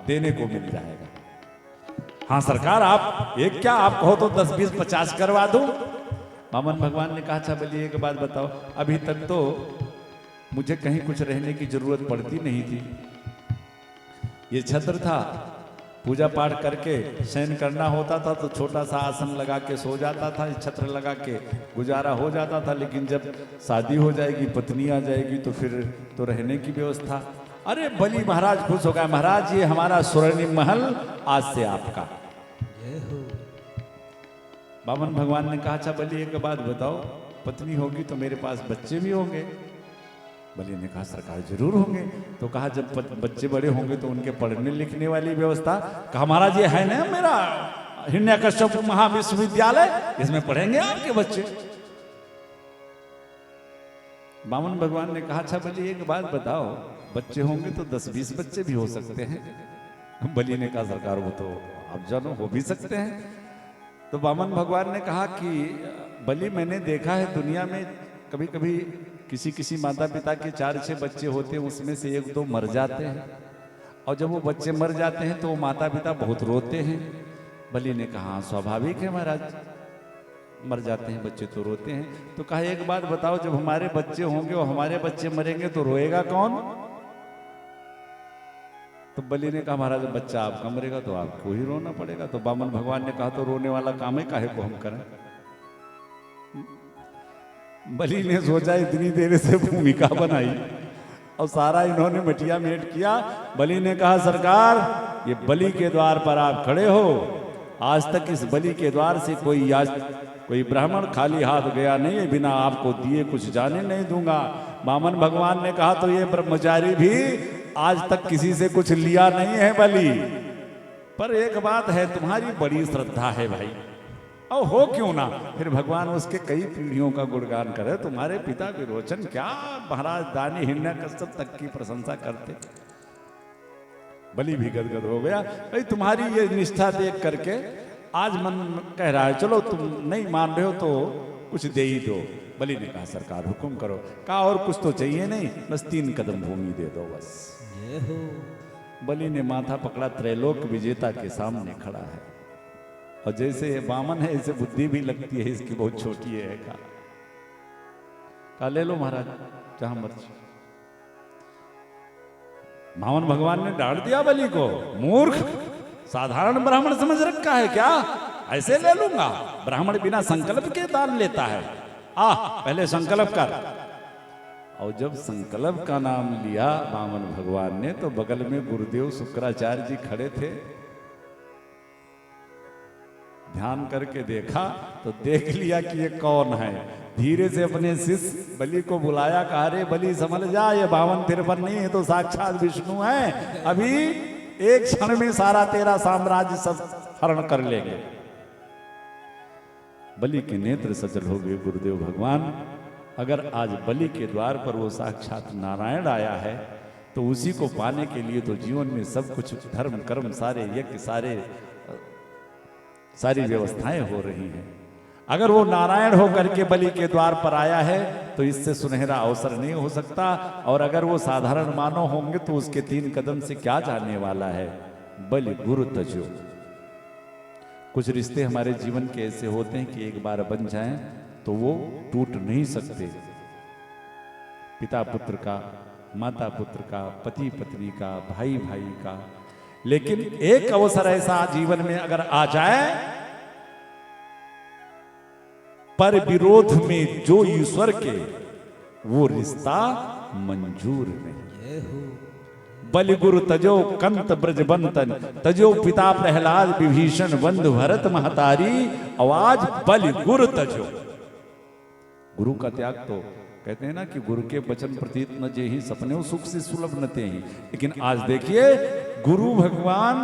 देने को मिल जाएगा। हाँ सरकार, आप एक क्या, आप कहो तो 10 20 50 करवा दो। वामन भगवान ने कहा, अच्छा बलि एक बात बताओ, अभी तक तो मुझे कहीं कुछ रहने की जरूरत पड़ती नहीं थी। ये छत्र था, पूजा पाठ करके शयन करना होता था तो छोटा सा आसन लगा के सो जाता था, छत्र लगा के गुजारा हो जाता था। लेकिन जब शादी हो जाएगी, पत्नी आ जाएगी तो फिर तो रहने की व्यवस्था। अरे बलि महाराज खुश हो गया, महाराज ये हमारा स्वर्णिम महल आज से आपका। वामन भगवान ने कहा, अच्छा बलि एक बात बताओ, पत्नी होगी तो मेरे पास बच्चे भी होंगे। बलि ने कहा, सरकार जरूर होंगे। तो कहा जब बच्चे बड़े होंगे तो उनके पढ़ने लिखने वाली व्यवस्था। कहा महाराज ये है ना मेरा हिरण्यकश्यप महाविश्वविद्यालय, इसमें पढ़ेंगे आपके बच्चे। वामन भगवान ने कहा, अच्छा बलि एक बात बताओ, बच्चे होंगे तो 10 20 बच्चे भी हो सकते हैं। बलि ने कहा, सरकार वो तो आप जानो, हो भी सकते हैं। तो वामन भगवान ने कहा कि बलि मैंने देखा है दुनिया में कभी कभी किसी किसी माता पिता के 4-6 बच्चे होते हैं, उसमें से 1-2 मर जाते हैं। और जब वो बच्चे मर जाते हैं तो वो माता पिता बहुत रोते हैं। बलि ने कहा, स्वाभाविक है महाराज, मर जाते हैं बच्चे तो रोते हैं। तो कहा एक बात बताओ, जब हमारे बच्चे होंगे और हमारे बच्चे मरेंगे तो रोएगा कौन। तो बलि ने कहा, महाराज बच्चा आपका मरेगा तो आपको ही रोना पड़ेगा। तो वामन भगवान ने कहा, तो रोने वाला काम है काहे को हम करें। बलि ने सोचा इतनी देर से भूमिका बनाई और सारा इन्होंने मटिया मेट किया। बलि ने कहा, सरकार ये बलि के द्वार पर आप खड़े हो, आज तक इस बलि के द्वार से कोई ब्राह्मण खाली हाथ गया नहीं है, बिना आपको दिए कुछ जाने नहीं दूंगा। वामन भगवान ने कहा, तो ये ब्रह्मचारी भी आज तक किसी से कुछ लिया नहीं है बलि। पर एक बात है, तुम्हारी बड़ी श्रद्धा है भाई, और हो क्यों ना, फिर भगवान उसके कई पीढ़ियों का गुणगान करे। तुम्हारे पिता विरोचन क्या महाराज दानी हिरण्यकश्यप तक की प्रशंसा करते। बलि भी गदगद हो गया, भाई तुम्हारी ये निष्ठा देख करके आज मन कह रहा है, चलो तुम नहीं मान रहे हो तो कुछ दे ही दो। बलि ने कहा, सरकार हुक्म करो। कहा और कुछ तो चाहिए नहीं, बस 3 कदम भूमि दे दो बस। बलि ने माथा पकड़ा, त्रैलोक विजेता के सामने खड़ा है और जैसे वामन है ऐसे बुद्धि भी लगती है इसकी बहुत छोटी है। कहा ले लो महाराज जहां मर्जी। वामन भगवान ने डांट दिया बलि को, मूर्ख, साधारण ब्राह्मण समझ रखा है क्या? ऐसे ले लूंगा? ब्राह्मण बिना संकल्प के दान लेता है। पहले संकल्प कर। और जब संकल्प का नाम लिया वामन भगवान ने, तो बगल में गुरुदेव शुक्राचार्य जी खड़े थे। ध्यान करके देखा तो देख लिया कि ये कौन है। धीरे से अपने शिष्य बलि को बुलाया, कहा रे बलि समझ जा, ये 52-53 नहीं है तो साक्षात विष्णु है। अभी एक क्षण में सारा तेरा साम्राज्य सब हरण कर लेंगे। बलि के नेत्र सजल हो गए। गुरुदेव भगवान, अगर आज बलि के द्वार पर वो साक्षात नारायण आया है तो उसी को पाने के लिए तो जीवन में सब कुछ, धर्म कर्म सारे, यज्ञ सारी व्यवस्थाएं हो रही हैं। अगर वो नारायण होकर के बलि के द्वार पर आया है तो इससे सुनहरा अवसर नहीं हो सकता। और अगर वो साधारण मानव होंगे तो उसके 3 कदम से क्या जाने वाला है? बलि गुरु तजो। कुछ रिश्ते हमारे जीवन के ऐसे होते हैं कि एक बार बन जाएं तो वो टूट नहीं सकते। पिता पुत्र का, माता पुत्र का, पति पत्नी का, भाई भाई का। लेकिन एक अवसर ऐसा जीवन में अगर आ जाए, पर विरोध में जो ईश्वर के, वो रिश्ता मंजूर नहीं। बलि गुरु तजो कंत ब्रज बंतन, तजो पिता प्रहलाद विभीषण बंधु भरत महतारी, आवाज बलि गुरु तजो। गुरु का त्याग तो कहते हैं ना कि गुरु के वचन प्रतीत न जे ही सपने सुख से सुलभ न ते ही। लेकिन आज देखिए, गुरु भगवान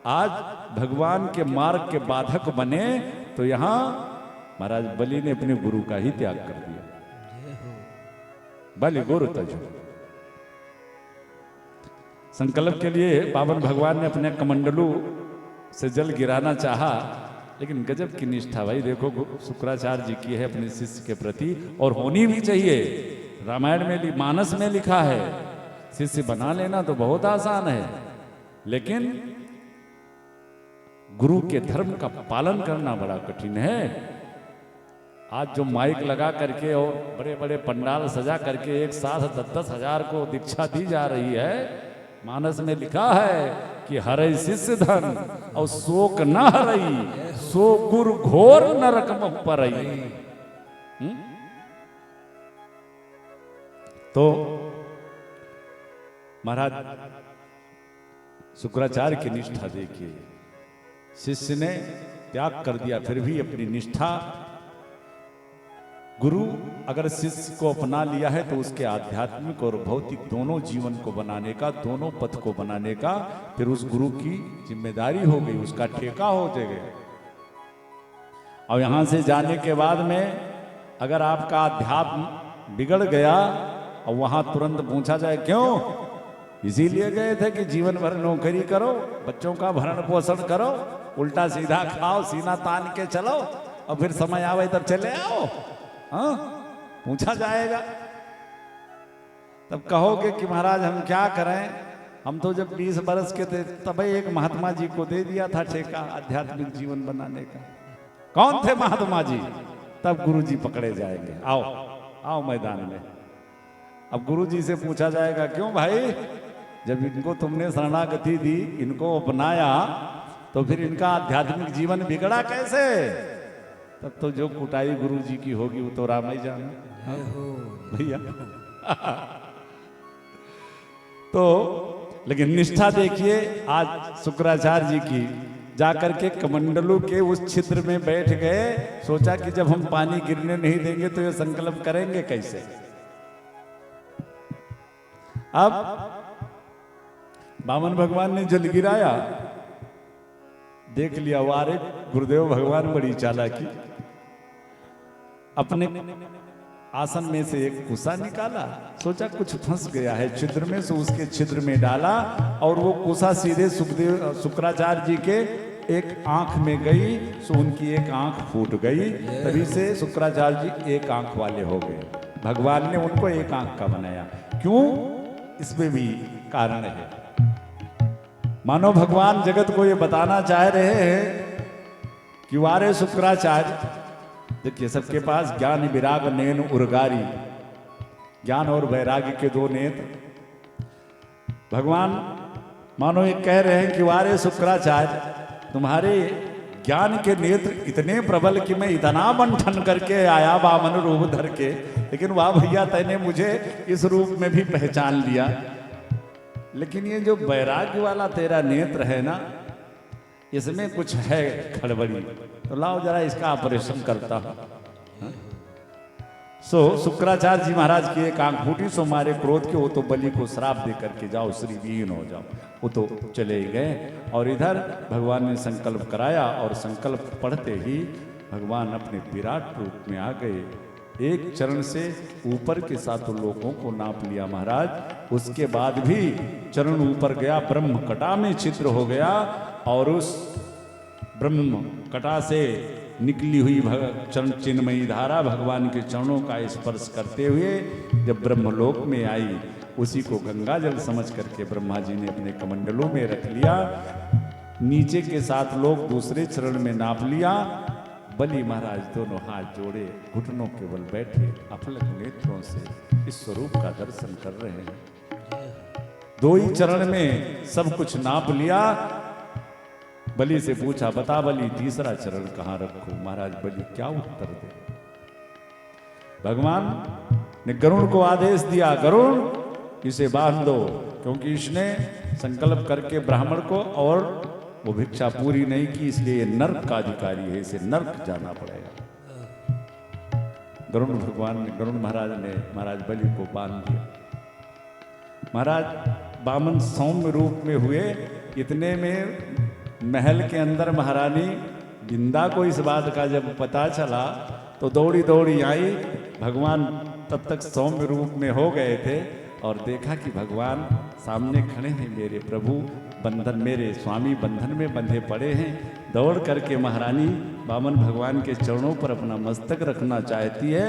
आज भगवान के मार्ग के बाधक बने तो यहां महाराज बलि ने अपने गुरु का ही त्याग कर दिया। बलि गुरु तजो। संकल्प के लिए पावन भगवान ने अपने कमंडलू से जल गिराना चाहा, लेकिन गजब की निष्ठा भाई देखो शुक्राचार्य जी की है अपने शिष्य के प्रति, और होनी भी चाहिए। रामायण में, मानस में लिखा है, शिष्य बना लेना तो बहुत आसान है, लेकिन गुरु के धर्म का पालन करना बड़ा कठिन है। आज जो माइक लगा करके और बड़े बड़े पंडाल सजा करके एक साथ 10-10 हजार को दीक्षा दी जा रही है, मानस में लिखा है कि हरई शिष्य धन और शोक न हरई, सो गुरु घोर नरक में परई। तो महाराज शुक्राचार्य की निष्ठा देखिए, शिष्य ने त्याग कर दिया फिर भी अपनी निष्ठा। गुरु अगर शिष्य को अपना लिया है तो उसके आध्यात्मिक और भौतिक दोनों जीवन को बनाने का, दोनों पथ को बनाने का फिर उस गुरु की जिम्मेदारी हो गई, उसका ठेका हो जाएगा। और यहां से जाने के बाद में अगर आपका अध्यात्म बिगड़ गया और वहां तुरंत पूछा जाए क्यों, इसीलिए गए थे कि जीवन भर नौकरी करो, बच्चों का भरण पोषण करो, उल्टा सीधा खाओ, सीना तान के चलो और फिर समय आवे तब चले आओ। हाँ, पूछा जाएगा तब कहोगे कि महाराज हम क्या करें, हम तो जब 20 बरस के थे तब एक महात्मा जी को दे दिया था ठेका आध्यात्मिक जीवन बनाने का। कौन थे महात्मा जी? तब गुरु जी पकड़े जाएंगे, आओ आओ मैदान में। अब गुरु जी से पूछा जाएगा क्यों भाई, जब इनको तुमने शरणागति दी, इनको अपनाया, तो फिर इनका आध्यात्मिक जीवन बिगड़ा कैसे? तब तो जो कुटाई गुरु जी की होगी वो तो राम ही जाने भैया। तो लेकिन निष्ठा देखिए आज शुक्राचार्य जी की, जाकर के कमंडलू के उस छिद्र में बैठ गए, सोचा कि जब हम पानी गिरने नहीं देंगे तो ये संकल्प करेंगे कैसे। अब वामन भगवान ने जल गिराया, देख लिया वारे गुरुदेव भगवान बड़ी चालाकी, अपने आसन में से एक कुसा निकाला, सोचा कुछ फंस गया है छिद्र में, सो उसके छिद्र में डाला और वो कुसा सीधे शुक्राचार्य जी के एक आंख में गई, सो उनकी एक आंख फूट गई। तभी से शुक्राचार्य जी एक आंख वाले हो गए, भगवान ने उनको एक आंख का बनाया। क्यों? इसमें भी कारण है। मानो भगवान जगत को ये बताना चाह रहे हैं कि वारे शुक्राचार्य, देखिए सबके पास ज्ञान विराग नैन उर्गारी, ज्ञान और वैराग्य के 2 नेत्र। भगवान मानो ये कह रहे हैं कि वारे शुक्राचार्य, तुम्हारे ज्ञान के नेत्र इतने प्रबल कि मैं इतना मंथन करके आया वामन रूप धर के, लेकिन वाह भैया तैने मुझे इस रूप में भी पहचान लिया। लेकिन ये जो वैराग्य वाला तेरा नेत्र है ना, इसमें कुछ है खड़बड़ी, तो लाओ जरा इसका ऑपरेशन करता हूं। सो शुक्राचार्य जी महाराज की एक आंख फूटी, सो मारे क्रोध के वो तो बलि को श्राप दे करके जाओ श्री विहीन हो जाओ, वो तो चले गए। और इधर भगवान ने संकल्प कराया और संकल्प पढ़ते ही भगवान अपने विराट रूप में आ गए। एक चरण से ऊपर के सातों लोगों को नाप लिया महाराज। उसके बाद भी चरण ऊपर गया, ब्रह्म कटा में छिद्र हो गया और उस ब्रह्म कटा से निकली हुई चरण चिन्मयी धारा भगवान के चरणों का स्पर्श करते हुए जब ब्रह्मलोक में आई, उसी को गंगा जल समझ करके ब्रह्मा जी ने अपने कमंडलों में रख लिया। नीचे के 7 लोग दूसरे चरण में नाप लिया। बलि महाराज दोनों हाथ जोड़े घुटनों के बल बैठे, अपलक नेत्रों से इस स्वरूप का दर्शन कर रहे हैं। 2 ही चरण में सब कुछ नाप लिया। बलि से पूछा, बता बलि तीसरा चरण कहां रखूं? महाराज बलि क्या उत्तर दे? भगवान ने गरुड़ को आदेश दिया, गरुड़ इसे बांध दो, क्योंकि इसने संकल्प करके ब्राह्मण को और वो भिक्षा पूरी नहीं की, इसलिए ये नर्क का अधिकारी है, इसे नर्क जाना पड़ेगा। गरुड़ महाराज ने महाराज बलि को बांध दिया। महाराज बामन सौम्य रूप में हुए। इतने में महल के अंदर महारानी बिंदा को इस बात का जब पता चला तो दौड़ी दौड़ी आई। भगवान तब तक सौम्य रूप में हो गए थे और देखा कि भगवान सामने खड़े हैं, मेरे प्रभु बंधन, मेरे स्वामी बंधन में बंधे पड़े हैं। दौड़ करके महारानी वामन भगवान के चरणों पर अपना मस्तक रखना चाहती है।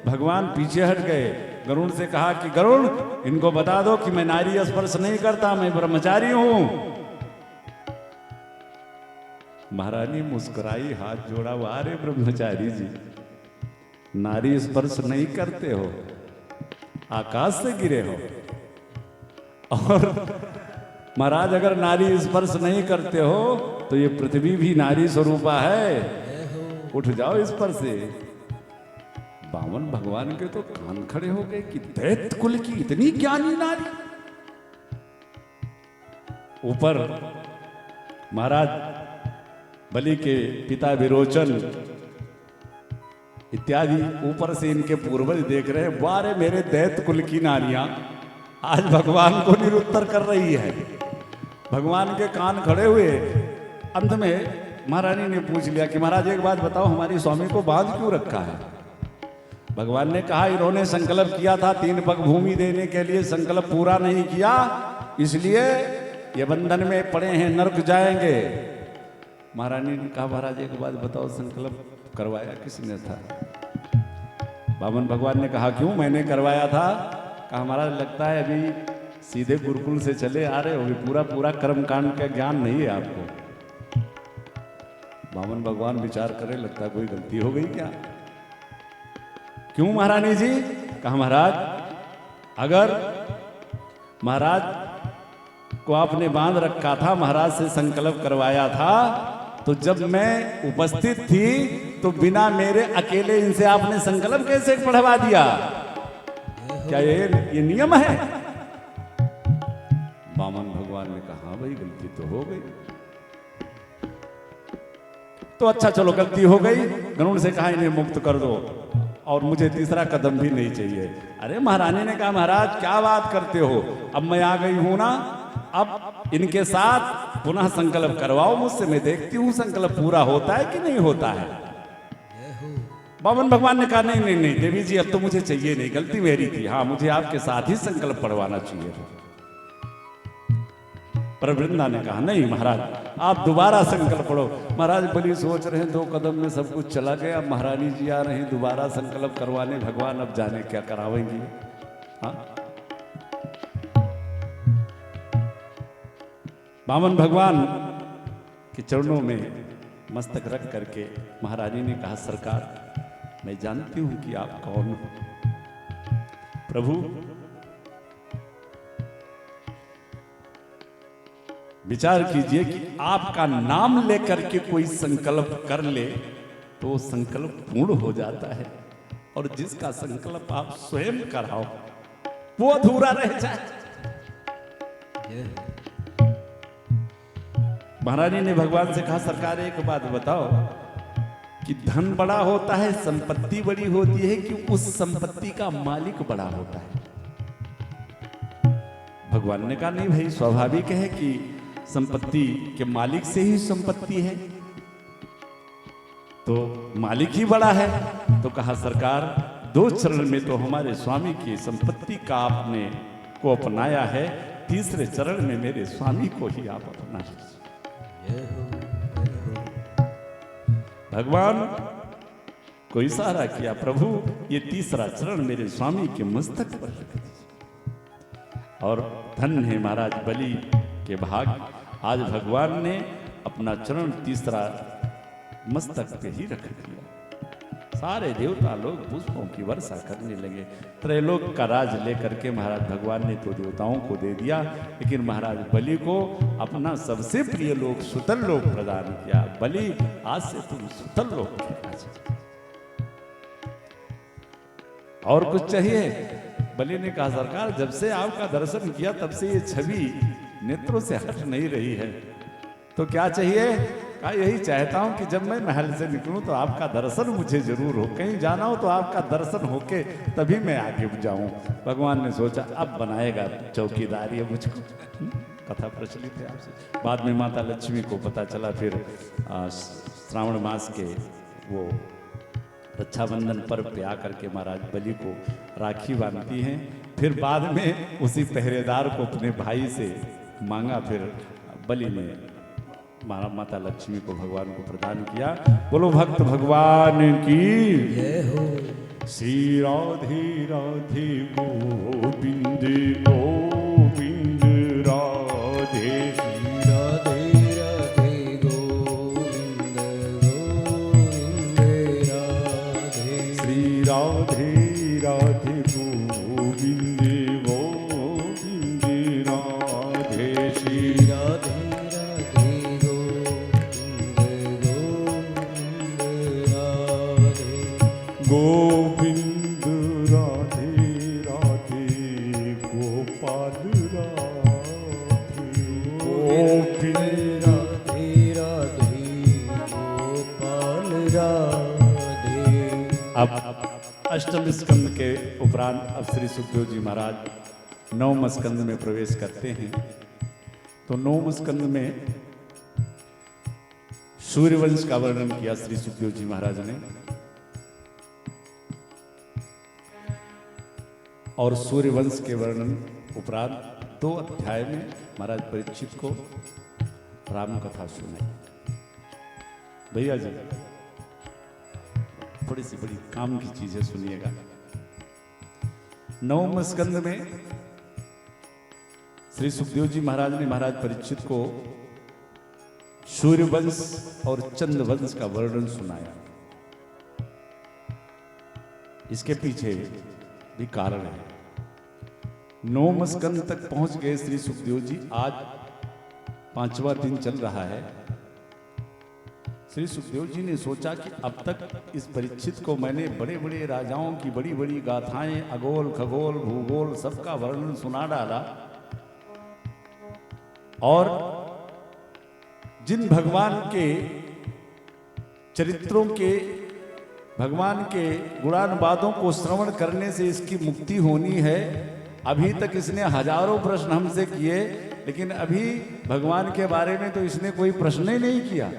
भगवान पीछे हट गए। गरुड़ से कहा कि गरुड़ इनको बता दो कि मैं नारी स्पर्श नहीं करता, मैं ब्रह्मचारी हूं। महारानी मुस्कुराई, हाथ जोड़ा, वारे ब्रह्मचारी जी, नारी स्पर्श नहीं करते हो, आकाश से गिरे हो। और महाराज अगर नारी स्पर्श नहीं करते हो तो ये पृथ्वी भी नारी स्वरूपा है, उठ जाओ इस पर से। बामन भगवान के तो कान खड़े हो गए कि दैत्य कुल की इतनी ज्ञानी नारी। ऊपर महाराज बलि के पिता विरोचन इत्यादि ऊपर से इनके पूर्वज देख रहे हैं, वारे मेरे दैत्य कुल की नारियां आज भगवान को निरुत्तर कर रही है। भगवान के कान खड़े हुए। अंत में महारानी ने पूछ लिया कि महाराज एक बात बताओ, हमारी स्वामी को बांध क्यों रखा है? भगवान ने कहा, इन्होंने संकल्प किया था 3 पग भूमि देने के लिए, संकल्प पूरा नहीं किया, इसलिए ये बंधन में पड़े हैं, नर्क जाएंगे। महारानी ने कहा, महाराज एक बात बताओ, संकल्प करवाया किसने था? वामन भगवान ने कहा, क्यों मैंने करवाया था? कहा, महाराज लगता है अभी सीधे गुरुकुल से चले आ रहे हो, अभी पूरा कर्म कांड का ज्ञान नहीं है आपको। वामन भगवान विचार करे, लगता है कोई गलती हो गई क्या? क्यों महारानी जी? कहा, महाराज अगर महाराज को आपने बांध रखा था, महाराज से संकल्प करवाया था, तो जब मैं उपस्थित थी तो बिना मेरे अकेले इनसे आपने संकल्प कैसे पढ़वा दिया? क्या ये नियम है? वामन भगवान ने कहा, भाई गलती तो हो गई। तो अच्छा चलो गलती हो गई। गरुड़ से कहा, इन्हें मुक्त कर दो और मुझे तीसरा कदम भी नहीं चाहिए। अरे महारानी ने कहा, महाराज क्या बात करते हो, अब मैं आ गई हूं ना, अब इनके साथ पुनः संकल्प करवाओ मुझसे, मैं देखती हूं संकल्प पूरा होता है कि नहीं होता है। वामन भगवान ने कहा, नहीं नहीं नहीं देवी जी, अब तो मुझे चाहिए नहीं, गलती मेरी थी, हाँ मुझे आपके साथ ही संकल्प पढ़वाना चाहिए था। पर वृंदा ने कहा, नहीं महाराज आप दोबारा संकल्प पढ़ो। महाराज बलि सोच रहे हैं 2 कदम में सब कुछ चला गया, महारानी जी आ रहे हैं दोबारा संकल्प करवाने, भगवान अब जाने क्या करावेंगे। हाँ, वामन भगवान के चरणों में मस्तक रख करके महारानी ने कहा, सरकार मैं जानती हूं कि आप कौन हो। प्रभु विचार कीजिए कि आपका नाम लेकर के कोई संकल्प कर ले तो वो संकल्प पूर्ण हो जाता है, और जिसका संकल्प आप स्वयं कराओ वो अधूरा रह जाए। जय महाराज जी ने भगवान से कहा, सरकार एक बात बताओ कि धन बड़ा होता है, संपत्ति बड़ी होती है, कि उस संपत्ति का मालिक बड़ा होता है? भगवान ने कहा, नहीं भाई, स्वाभाविक है कि संपत्ति के मालिक से ही संपत्ति है, तो मालिक ही बड़ा है। तो कहा, सरकार 2 चरण में तो हमारे स्वामी की संपत्ति का आपने को अपनाया है, तीसरे चरण में मेरे स्वामी को ही आप अपना लीजिए। जय हो। भगवान को इशारा किया, प्रभु ये तीसरा चरण मेरे स्वामी के मस्तक पर रख दीजिए। और धन्य है महाराज बलि के भाग, आज भगवान ने अपना चरण तीसरा मस्तक पे ही रख दिया। सारे देवता लोग पुष्पों की वर्षा करने लगे। त्रैलोक का राज लेकर के महाराज भगवान ने तो देवताओं को दे दिया, लेकिन महाराज बलि को अपना सबसे प्रिय लोक सुतल लोक प्रदान किया। बलि, आज से तुम सुतल लोक के राजा। और कुछ चाहिए? बलि ने कहा, सरकार जब से आपका दर्शन किया तब से ये छवि नेत्रों से हट नहीं रही है, तो क्या चाहिए? कहा, यही चाहता हूं कि जब मैं महल से निकलूं तो आपका दर्शन मुझे जरूर हो, कहीं जाना हो तो आपका दर्शन होके तभी मैं आगे जाऊं। भगवान ने सोचा, अब बनाएगा चौकीदार ये मुझको। कथा प्रचलित है आपसे। बाद में माता लक्ष्मी को पता चला, फिर श्रावण मास के वो रक्षाबंधन पर्व पे आकर के महाराज बलि को राखी बांधती हैं। फिर बाद में उसी पहरेदार को अपने भाई से मांगा, फिर बलि ने माता लक्ष्मी को भगवान को प्रदान किया। बोलो भक्त भगवान की जय हो। श्री राधे राधे गोविंद गोविंद राधे, राधे राधे गोविंद गोविंद राधे, श्री राधे राधे गोविंद गोविंद राधे, श्री राधे राधे गोविंद गोविंद राधे, गोविंद राधे राधे गोपाल राधे, गोविंद राधे राधे गोपाल राधे। अब अष्टम स्कंद के उपरांत अब श्री सुखदेव जी महाराज 9वें स्कंद में प्रवेश करते हैं। तो 9वें स्कंद में सूर्यवंश का वर्णन किया श्री सुखदेव जी महाराज ने, और सूर्यवंश के वर्णन उपरांत 2 अध्याय में महाराज परीक्षित को राम कथा सुनाई। भैया जी थोड़ी सी बड़ी काम की चीजें सुनिएगा। 9वें स्कंद में श्री सुखदेव जी महाराज ने महाराज परीक्षित को सूर्यवंश और चंद्रवंश का वर्णन सुनाया। इसके पीछे भी कारण है। 9वें स्कंद तक पहुंच गए श्री सुखदेव जी। आज 5वां दिन चल रहा है। श्री सुखदेव जी ने सोचा कि अब तक इस परीक्षित को मैंने बड़े बड़े राजाओं की बड़ी बड़ी गाथाएं, अगोल खगोल भूगोल सबका वर्णन सुना डाला, और जिन भगवान के चरित्रों के, भगवान के गुणानुवादों को श्रवण करने से इसकी मुक्ति होनी है, अभी तक इसने हजारों प्रश्न हमसे किए, लेकिन अभी भगवान के बारे में तो इसने कोई प्रश्न ही नहीं किया।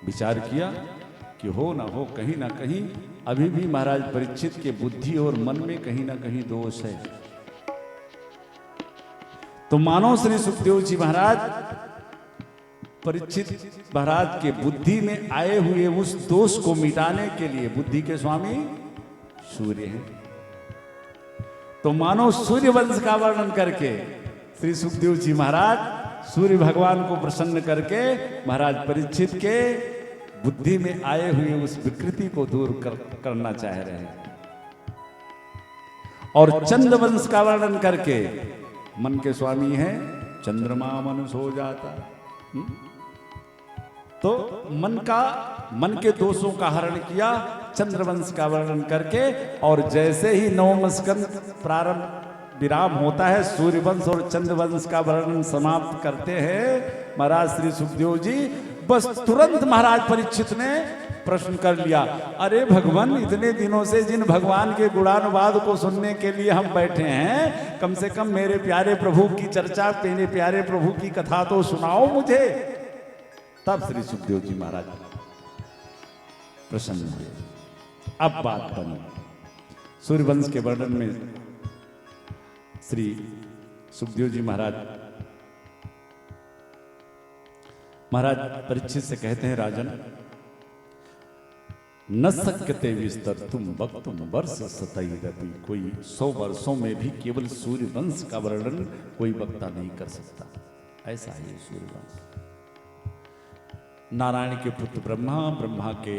विचार किया कि हो ना हो, कहीं ना कहीं अभी भी महाराज परीक्षित के बुद्धि और मन में कहीं ना कहीं दोष है। तो मानो श्री सुखदेव जी महाराज परीक्षित महाराज के बुद्धि में आए हुए उस दोष को मिटाने के लिए, बुद्धि के स्वामी सूर्य हैं, तो मानो सूर्य वंश का वर्णन करके श्री सुखदेव जी महाराज सूर्य भगवान को प्रसन्न करके महाराज परीक्षित के बुद्धि में आए हुए उस विकृति को दूर करना चाह रहे हैं। और चंद्रवंश का वर्णन करके मन के स्वामी हैं, चंद्रमा मन सो जाता। तो मन के दोषों का हरण किया चंद्रवंश का वर्णन करके, और जैसे ही नवम स्कंद प्रारंभ विराम होता है, सूर्यवंश और चंद्रवंश का वर्णन समाप्त करते हैं महाराज श्री सुखदेव जी। बस तुरंत महाराज परीक्षित ने प्रश्न कर लिया, अरे भगवान, इतने दिनों से जिन भगवान के गुणानुवाद को सुनने के लिए हम बैठे हैं, कम से कम मेरे प्यारे प्रभु की चर्चा, मेरे प्यारे प्रभु की कथा तो सुनाओ मुझे। तब श्री सुखदेव जी महाराज प्रसन्न हुए। अब बात बनी सूर्यवंश के वर्णन में। श्री सुखदेव जी महाराज परीक्षित से कहते हैं, राजन, न शक्यते विस्तर तुम वक्तुम वर्ष सतैरपि। कोई 100 वर्षों में भी केवल सूर्यवंश का वर्णन कोई वक्ता नहीं कर सकता। ऐसा है सूर्यवंश। नारायण के पुत्र ब्रह्मा, ब्रह्मा के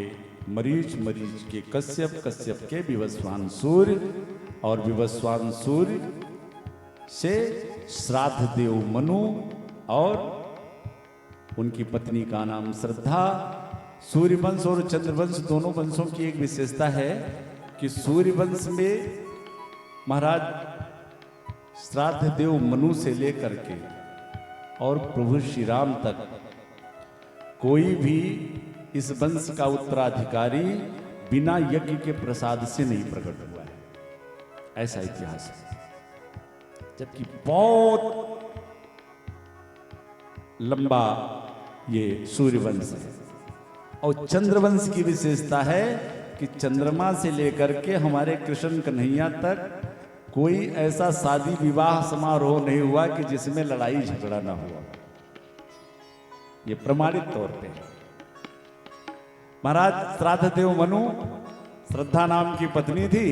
मरीच, मरीच के कश्यप, कश्यप के विवस्वान सूर्य, और विवस्वान सूर्य से श्राद्ध देव मनु, और उनकी पत्नी का नाम श्रद्धा। सूर्यवंश और चंद्रवंश दोनों वंशों की एक विशेषता है कि सूर्यवंश में महाराज श्राद्ध देव मनु से लेकर के और प्रभु श्री राम तक कोई भी इस वंश का उत्तराधिकारी बिना यज्ञ के प्रसाद से नहीं प्रकट हुआ है, ऐसा इतिहास है। जबकि बहुत लंबा ये सूर्यवंश है। और चंद्रवंश की विशेषता है कि चंद्रमा से लेकर के हमारे कृष्ण कन्हैया तक कोई ऐसा शादी विवाह समारोह नहीं हुआ कि जिसमें लड़ाई झगड़ा ना हुआ। ये प्रमाणित तौर पे है। महाराज श्राद्ध देव मनु, श्रद्धा नाम की पत्नी थी,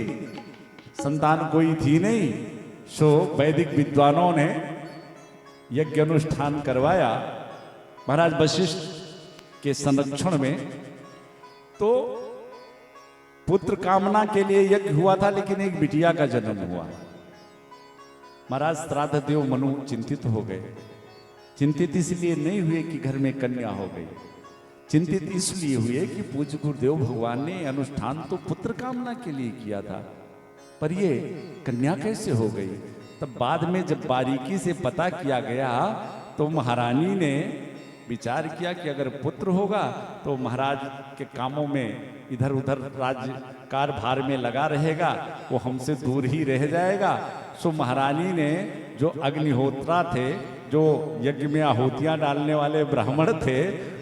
संतान कोई थी नहीं, सो वैदिक विद्वानों ने यज्ञ अनुष्ठान करवाया महाराज वशिष्ठ के संरक्षण में। तो पुत्र कामना के लिए यज्ञ हुआ था, लेकिन एक बिटिया का जन्म हुआ। महाराज श्राद्ध देव मनु चिंतित हो गए। चिंतित इसलिए नहीं हुए कि घर में कन्या हो गई, चिंतित इसलिए हुए कि पूज्य गुरुदेव भगवान ने अनुष्ठान तो पुत्र कामना के लिए किया था, पर ये कन्या कैसे हो गई। तब बाद में जब बारीकी से पता किया गया तो महारानी ने विचार किया कि अगर पुत्र होगा तो महाराज के कामों में इधर उधर राज्य कारभार में लगा रहेगा, वो हमसे दूर ही रह जाएगा। सो महारानी ने जो अग्निहोत्रा थे, जो यज्ञ में आहुतियां डालने वाले ब्राह्मण थे,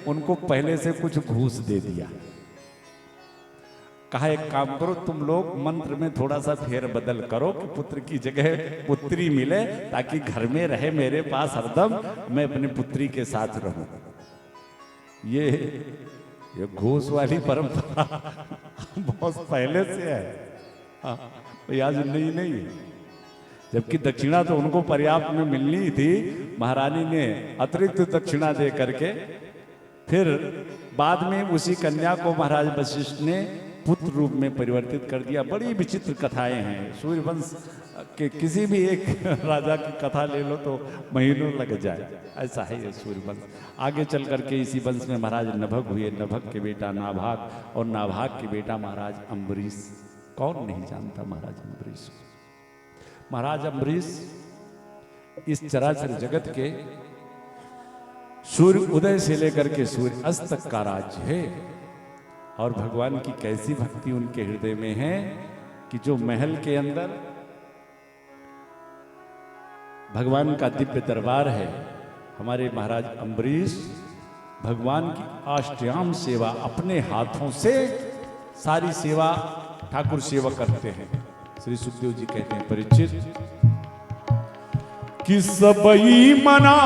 उनको पहले से कुछ घूस दे दिया। कहा एक काम करो, तुम लोग मंत्र में थोड़ा सा फेर बदल करो कि पुत्र की जगह पुत्री मिले, ताकि घर में रहे मेरे पास हरदम, मैं अपनी पुत्री के साथ रहूं। ये घूस वाली परंपरा बहुत पहले से है, तो आज नहीं है। जबकि दक्षिणा तो उनको पर्याप्त में मिलनी थी, महारानी ने अतिरिक्त दक्षिणा दे करके फिर बाद में उसी कन्या को महाराज वशिष्ठ ने पुत्र रूप में परिवर्तित कर दिया। बड़ी विचित्र कथाएं हैं सूर्यवंश के। किसी भी एक राजा की कथा ले लो तो महीनों लग जाए, ऐसा है ये सूर्यवंश। आगे चल करके इसी वंश में महाराज नभग हुए, नभग के बेटा नाभाग, और नाभाग के बेटा महाराज अम्बरीश। कौन नहीं जानता महाराज अम्बरीश। महाराज अम्बरीश इस चराचर जगत के सूर्य उदय से लेकर के सूर्य अस्त तक का राज्य है। और भगवान की कैसी भक्ति उनके हृदय में है कि जो महल के अंदर भगवान का दिव्य दरबार है, हमारे महाराज अम्बरीश भगवान की अष्टयाम सेवा अपने हाथों से सारी सेवा ठाकुर सेवा करते हैं। श्री सुखदेव जी कहते हैं, परीक्षित कि सबई मना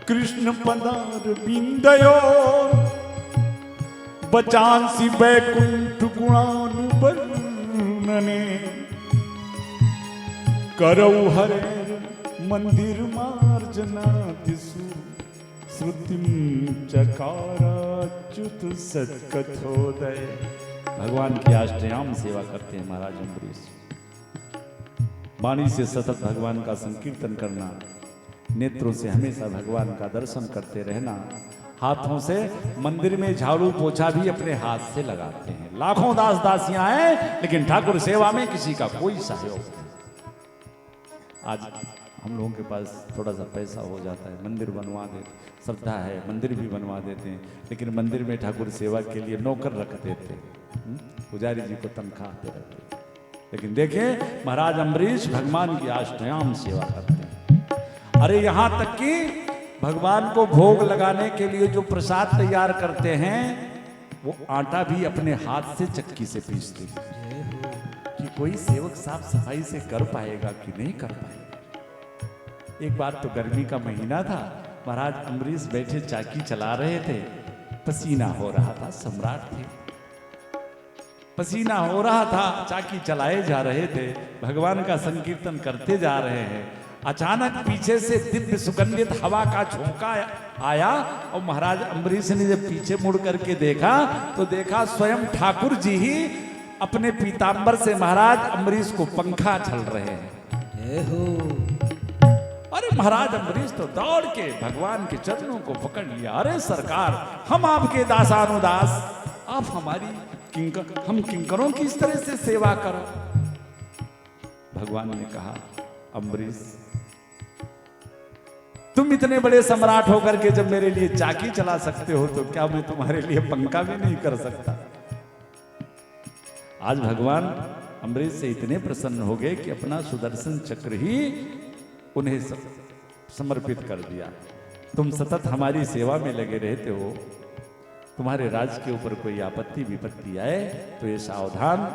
कृष्ण पदार बिंदयो बचांसी बैकुंठ गुणानुवर्णने करौ हरे मंदिर मार्जना दिसु श्रुतिम चकाराच्युत सत्कथोदय। भगवान की अष्टयाम सेवा करते हैं महाराज अम्बरीश। वाणी से सतत भगवान का संकीर्तन करना, नेत्रों से हमेशा भगवान का दर्शन करते रहना, हाथों से मंदिर में झाड़ू पोछा भी अपने हाथ से लगाते हैं। लाखों दास दासियां हैं लेकिन ठाकुर सेवा में किसी का कोई सहयोग नहीं। आज हम लोगों के पास थोड़ा सा पैसा हो जाता है, मंदिर बनवा देते, श्रद्धा है मंदिर भी बनवा देते हैं, लेकिन मंदिर में ठाकुर सेवा के लिए नौकर रख देते, पुजारी जी को तनख्वाह दे रहते। लेकिन देखें महाराज अम्बरीश भगवान की आष्टयाम सेवा करते हैं। अरे यहाँ तक कि भगवान को भोग लगाने के लिए जो प्रसाद तैयार करते हैं वो आटा भी अपने हाथ से चक्की से पीसते हैं कि कोई सेवक साफ सफाई से कर पाएगा कि नहीं कर पाएगा। एक बार तो गर्मी का महीना था, महाराज अम्बरीश बैठे चाकी चला रहे थे, पसीना हो रहा था, सम्राट थे, पसीना हो रहा था, चाकी चलाए जा रहे थे, भगवान का संकीर्तन करते जा रहे हैं। अचानक पीछे से दिव्य सुगंधित हवा का झोंका आया और महाराज अम्बरीश ने जब पीछे मुड़ करके देखा तो देखा स्वयं ठाकुर जी ही अपने पीतांबर से महाराज अम्बरीश को पंखा झल रहे हैं। अरे महाराज अम्बरीश तो दौड़ के भगवान के चरणों को पकड़ लिया। अरे सरकार, हम आपके दासानुदास, आप हमारी हम किंकरों की इस तरह से सेवा करो। भगवान ने कहा, अम्बरीश तुम इतने बड़े सम्राट होकर के जब मेरे लिए चाकी चला सकते हो तो क्या मैं तुम्हारे लिए पंखा भी नहीं कर सकता। आज भगवान अम्बरीश से इतने प्रसन्न हो गए कि अपना सुदर्शन चक्र ही उन्हें समर्पित कर दिया। तुम सतत हमारी सेवा में लगे रहते हो, तुम्हारे राज के ऊपर कोई आपत्ति विपत्ति आए तो ये सावधान,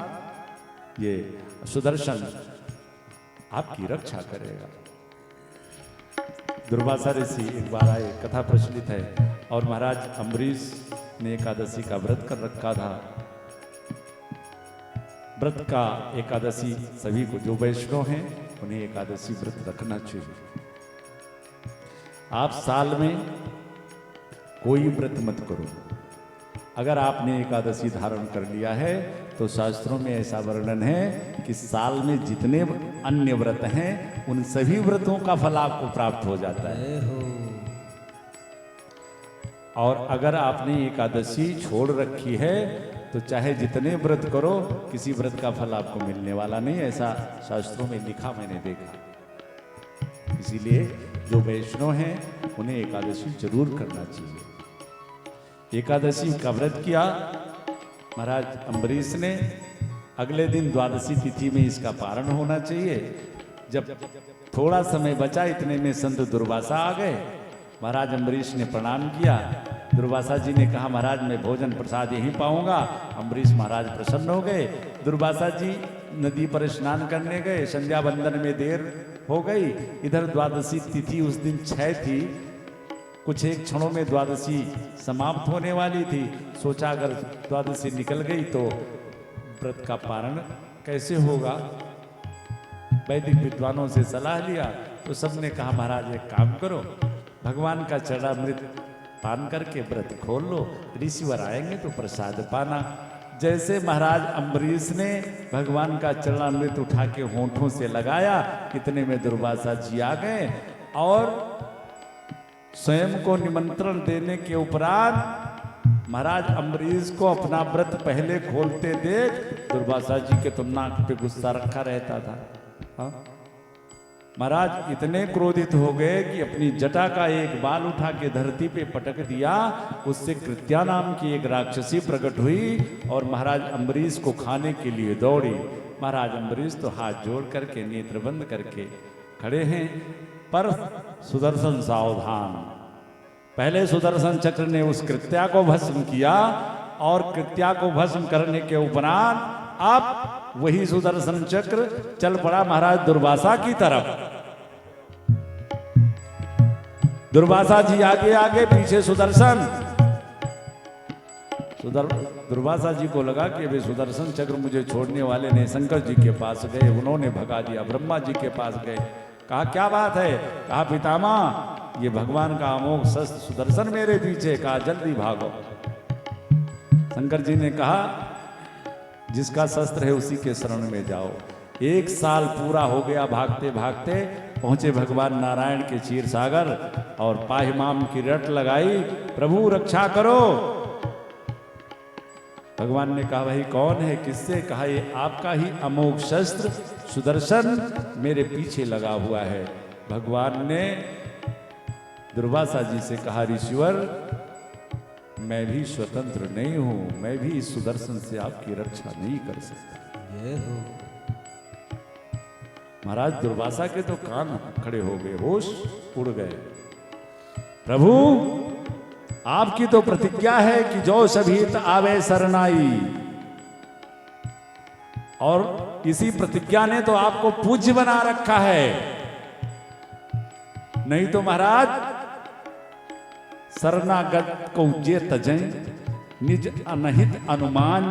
ये सुदर्शन आपकी रक्षा करेगा। दुर्वासा ऋषि एक बार आए, कथा प्रचलित है, और महाराज अम्बरीश ने एकादशी का व्रत कर रखा था। व्रत का एकादशी सभी को, जो वैष्णव हैं उन्हें एकादशी व्रत रखना चाहिए। आप साल में कोई व्रत मत करो। अगर आपने एकादशी धारण कर लिया है तो शास्त्रों में ऐसा वर्णन है कि साल में जितने अन्य व्रत हैं उन सभी व्रतों का फल आपको प्राप्त हो जाता है। और अगर आपने एकादशी छोड़ रखी है तो चाहे जितने व्रत करो, किसी व्रत का फल आपको मिलने वाला नहीं, ऐसा शास्त्रों में लिखा मैंने देखा। इसीलिए जो वैष्णव हैं उन्हें एकादशी जरूर करना चाहिए। एकादशी का व्रत किया महाराज अम्बरीश ने, अगले दिन द्वादशी तिथि में इसका पारण होना चाहिए। जब थोड़ा समय बचा इतने में संत दुर्वासा आ गए। महाराज अम्बरीश ने प्रणाम किया। दुर्वासा जी ने कहा, महाराज मैं भोजन प्रसाद यहीं पाऊंगा। अम्बरीश महाराज प्रसन्न हो गए। दुर्वासा जी नदी पर स्नान करने गए, संध्या बंदन में देर हो गई। इधर द्वादशी तिथि उस दिन 6 थी, कुछ एक क्षणों में द्वादशी समाप्त होने वाली थी। सोचा अगर द्वादशी निकल गई तो व्रत का पारण कैसे होगा। वैदिक विद्वानों से सलाह लिया तो सबने कहा, महाराज एक काम करो, भगवान का चरणामृत पान करके व्रत खोल लो, ऋषिवर आएंगे तो प्रसाद पाना। जैसे महाराज अम्बरीश ने भगवान का चरणामृत उठा के होठों से लगाया, इतने में दुर्वासा जी आ गए और स्वयं को निमंत्रण देने के उपरांत महाराज अम्बरीश को अपना व्रत पहले खोलते देख दुर्वासा जी के तो नाक पे गुस्सा रखा रहता था। हाँ? महाराज इतने क्रोधित हो गए कि अपनी जटा का एक बाल उठा के धरती पे पटक दिया। उससे कृत्या नाम की एक राक्षसी प्रकट हुई और महाराज अम्बरीश को खाने के लिए दौड़ी। महाराज अम्बरीश तो हाथ जोड़ करके नेत्र बंद करके खड़े हैं, पर सुदर्शन सावधान। पहले सुदर्शन चक्र ने उस कृत्या को भस्म किया और कृत्या को भस्म करने के उपरांत अब वही सुदर्शन चक्र चल पड़ा महाराज दुर्वासा की तरफ। दुर्वासा जी आगे आगे, पीछे सुदर्शन। दुर्वासा जी को लगा कि वे सुदर्शन चक्र मुझे छोड़ने वाले ने शंकर जी के पास गए, उन्होंने भगा दिया। ब्रह्मा जी के पास गए, कहा क्या बात है। कहा पितामह ये भगवान का अमोघ शस्त्र सुदर्शन मेरे पीछे। कहा जल्दी भागो। शंकर जी ने कहा जिसका शस्त्र है उसी के शरण में जाओ। 1 साल पूरा हो गया भागते भागते, पहुंचे भगवान नारायण के क्षीर सागर और पाहिमाम की रट लगाई, प्रभु रक्षा करो। भगवान ने कहा भाई कौन है, किससे? कहा ये आपका ही अमोघ शस्त्र सुदर्शन मेरे पीछे लगा हुआ है। भगवान ने दुर्वासा जी से कहा ऋषिवर मैं भी स्वतंत्र नहीं हूं, मैं भी इस सुदर्शन से आपकी रक्षा नहीं कर सकता। जय हो। महाराज दुर्वासा के तो कान खड़े हो गए, होश उड़ गए। प्रभु आपकी तो प्रतिज्ञा है कि जो सभीत आवे सरनाई, और इसी प्रतिज्ञा ने तो आपको पूज्य बना रखा है। नहीं तो महाराज शरणागत को जे तजय निज अनहित अनुमान,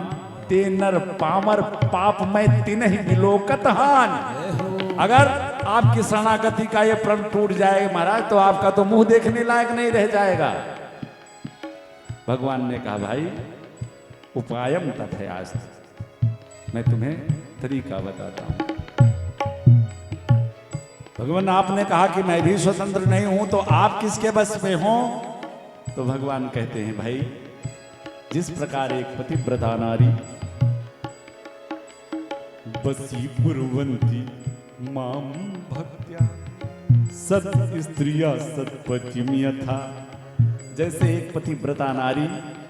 ते नर पामर पाप में तिन्हि विलोकत हान। अगर आपकी शरणागति का ये प्रण टूट जाएगा महाराज तो आपका तो मुंह देखने लायक नहीं रह जाएगा। भगवान ने कहा भाई उपायम तथयास्ति, मैं तुम्हें तरीका बताता हूं। भगवान आपने कहा कि मैं भी स्वतंत्र नहीं हूं तो आप किसके बस में हो? तो भगवान कहते हैं भाई जिस प्रकार एक पतिव्रता नारी बसी पुरवंती माम भक्त्या सत स्त्रिया सतपतिम यथा, जैसे एक पतिव्रता नारी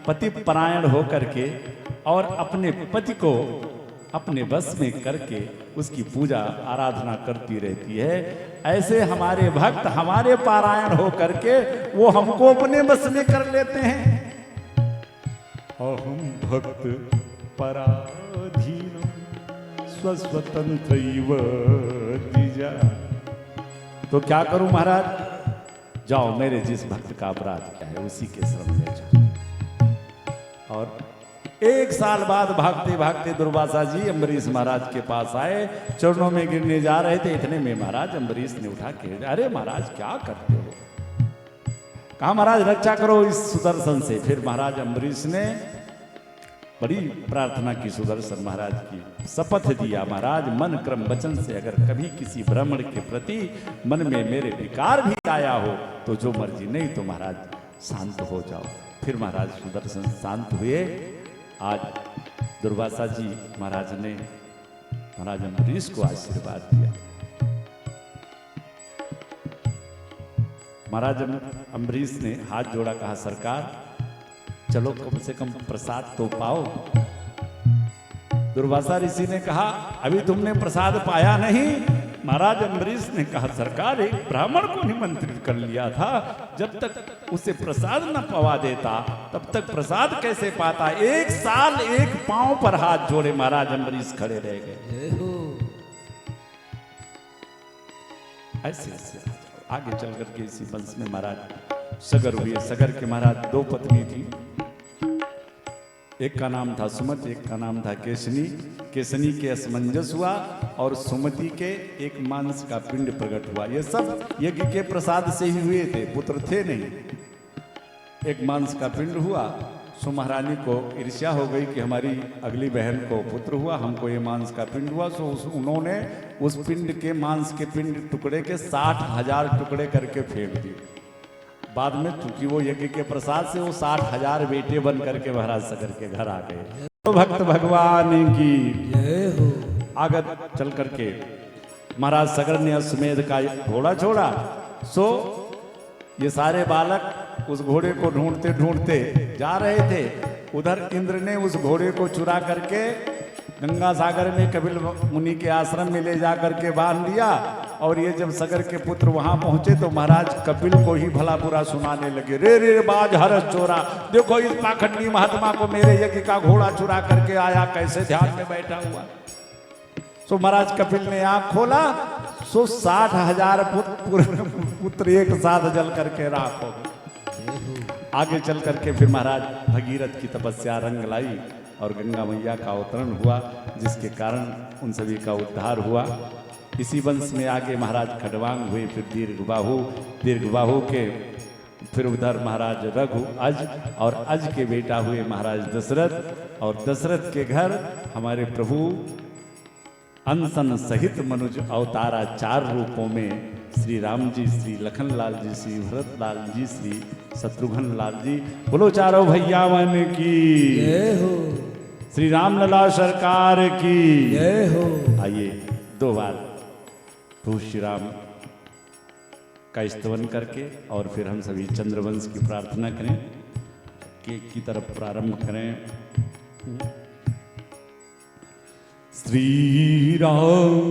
पति परायण होकर के और अपने पति को अपने बस में करके उसकी पूजा आराधना करती रहती है, ऐसे हमारे भक्त हमारे पारायण हो करके वो हमको अपने बस में कर लेते हैं। अहम भक्त पराधीन स्वस्वतंत्र दिजा। तो क्या करूं महाराज? जाओ मेरे जिस भक्त का अपराध क्या है उसी के शरण में जाओ। और 1 साल बाद भागते भागते दुर्वासा जी अम्बरीश महाराज के पास आए, चरणों में गिरने जा रहे थे, इतने में महाराज अम्बरीश ने उठा के, अरे महाराज क्या करते हो? कहा महाराज रक्षा करो इस सुदर्शन से। फिर महाराज अम्बरीश ने बड़ी प्रार्थना की सुदर्शन महाराज की, शपथ दिया महाराज मन क्रम वचन से अगर कभी किसी ब्राह्मण के प्रति मन में मेरे विकार भी आया हो तो जो मर्जी, नहीं तो महाराज शांत हो जाओ। फिर महाराज सुदर्शन शांत हुए। आज दुर्वासा जी महाराज ने महाराज अम्बरीश को आशीर्वाद दिया। महाराज अम्बरीश ने हाथ जोड़ा, कहा सरकार चलो कम से कम प्रसाद तो पाओ। दुर्वासा ऋषि ने कहा अभी तुमने प्रसाद पाया नहीं। महाराज अम्बरीश ने कहा सरकार एक ब्राह्मण को निमंत्रित कर लिया था, जब तक उसे प्रसाद न पवा देता तब तक प्रसाद कैसे पाता? 1 साल 1 पांव पर हाथ जोड़े महाराज अम्बरीश खड़े रह गए। ऐसे ऐसे आगे चल करके इसी वंश में महाराज सगर हुए। सगर के महाराज 2 पत्नी थी, एक का नाम था सुमति, एक का नाम था केसनी। केसनी के असमंजस हुआ और सुमति के एक मांस का पिंड प्रकट हुआ। ये सब यज्ञ के प्रसाद से ही हुए थे, पुत्र थे नहीं। एक मांस का पिंड हुआ, सो महारानी को ईर्ष्या हो गई कि हमारी अगली बहन को पुत्र हुआ, हमको ये मांस का पिंड हुआ। सो उन्होंने उस पिंड के मांस के पिंड टुकड़े के 60,000 टुकड़े करके फेंक दिए। बाद में चूंकि वो यज्ञ के प्रसाद से वो 60,000 बेटे बन करके महाराज सगर के घर आ गए। तो भक्त भगवान की जय हो। आगे चल करके महाराज सगर ने अश्वमेध का घोड़ा छोड़ा। सो ये सारे बालक उस घोड़े को ढूंढते ढूंढते जा रहे थे। उधर इंद्र ने उस घोड़े को चुरा करके गंगा सागर में कपिल मुनि के आश्रम में ले जा करके बांध दिया। और ये जब सगर के पुत्र वहां पहुंचे तो महाराज कपिल को ही भला बुरा सुनाने लगे। रे रे बाज हरस चोरा, देखो इस पाखंडी महात्मा को मेरे यज्ञ का घोड़ा चुरा करके आया, कैसे ध्यान में बैठा हुआ। सो महाराज कपिल ने आंख खोला, सो 60,000 पुत्र एक साथ जल करके राख हो गए। आगे चल करके फिर महाराज भगीरथ की तपस्या रंग लाई और गंगा मैया का अवतरण हुआ, जिसके कारण उन सभी का उद्धार हुआ। इसी वंश में आगे महाराज खडवांग हुए, फिर दीर्घबाहु के फिर उधर महाराज रघु अज, और अज के बेटा हुए महाराज दशरथ। और दशरथ के घर हमारे प्रभु अनसन सहित मनुज अवतारा 4 रूपों में श्री राम जी, श्री लखनलाल जी, श्री भरतलाल जी, श्री शत्रुघ्न लाल जी। बोलो चारों भैया मन की जय हो, श्री राम लला सरकार की जय हो। आइए 2 बार प्रभु श्री राम का स्तवन करके और फिर हम सभी चंद्रवंश की प्रार्थना करें, केक की तरफ प्रारंभ करें। श्री राम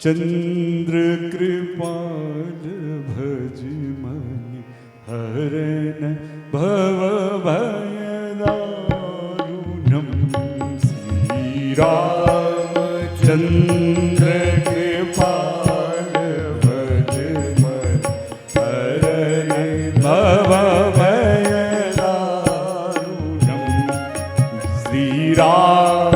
चंद्र कृपाल भज मन हरन भव भय दारुणम। श्री राम चंद्र कृपाल भज मन हरन भव भय दारुणम। श्री राम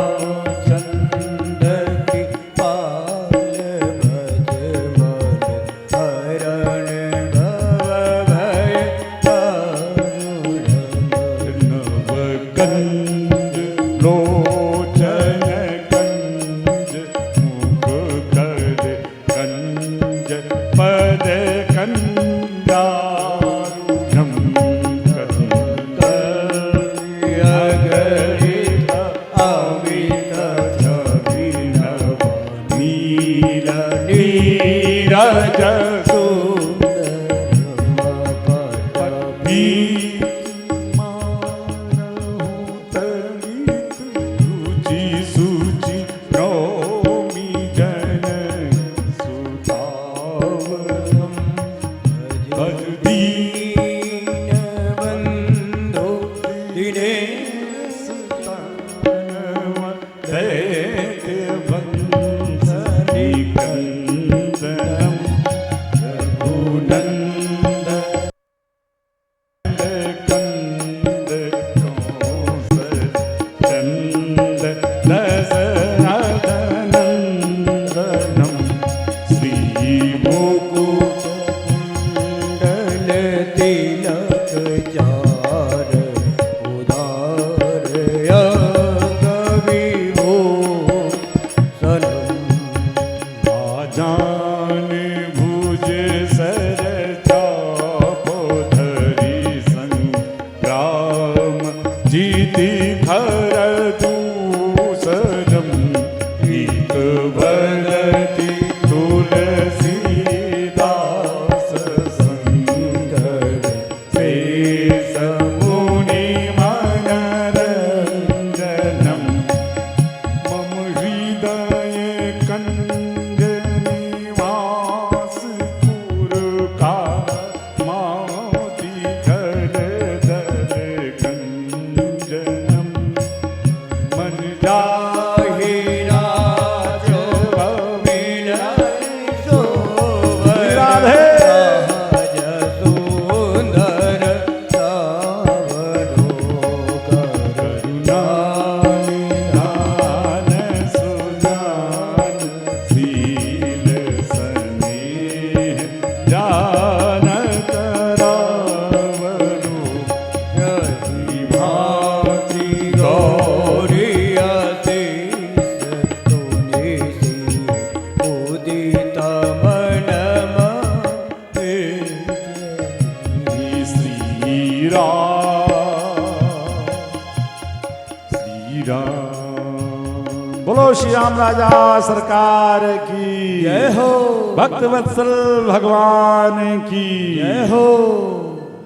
बोलो श्री राम राजा सरकार की जय हो, भक्त वत्सल भगवान की जय हो।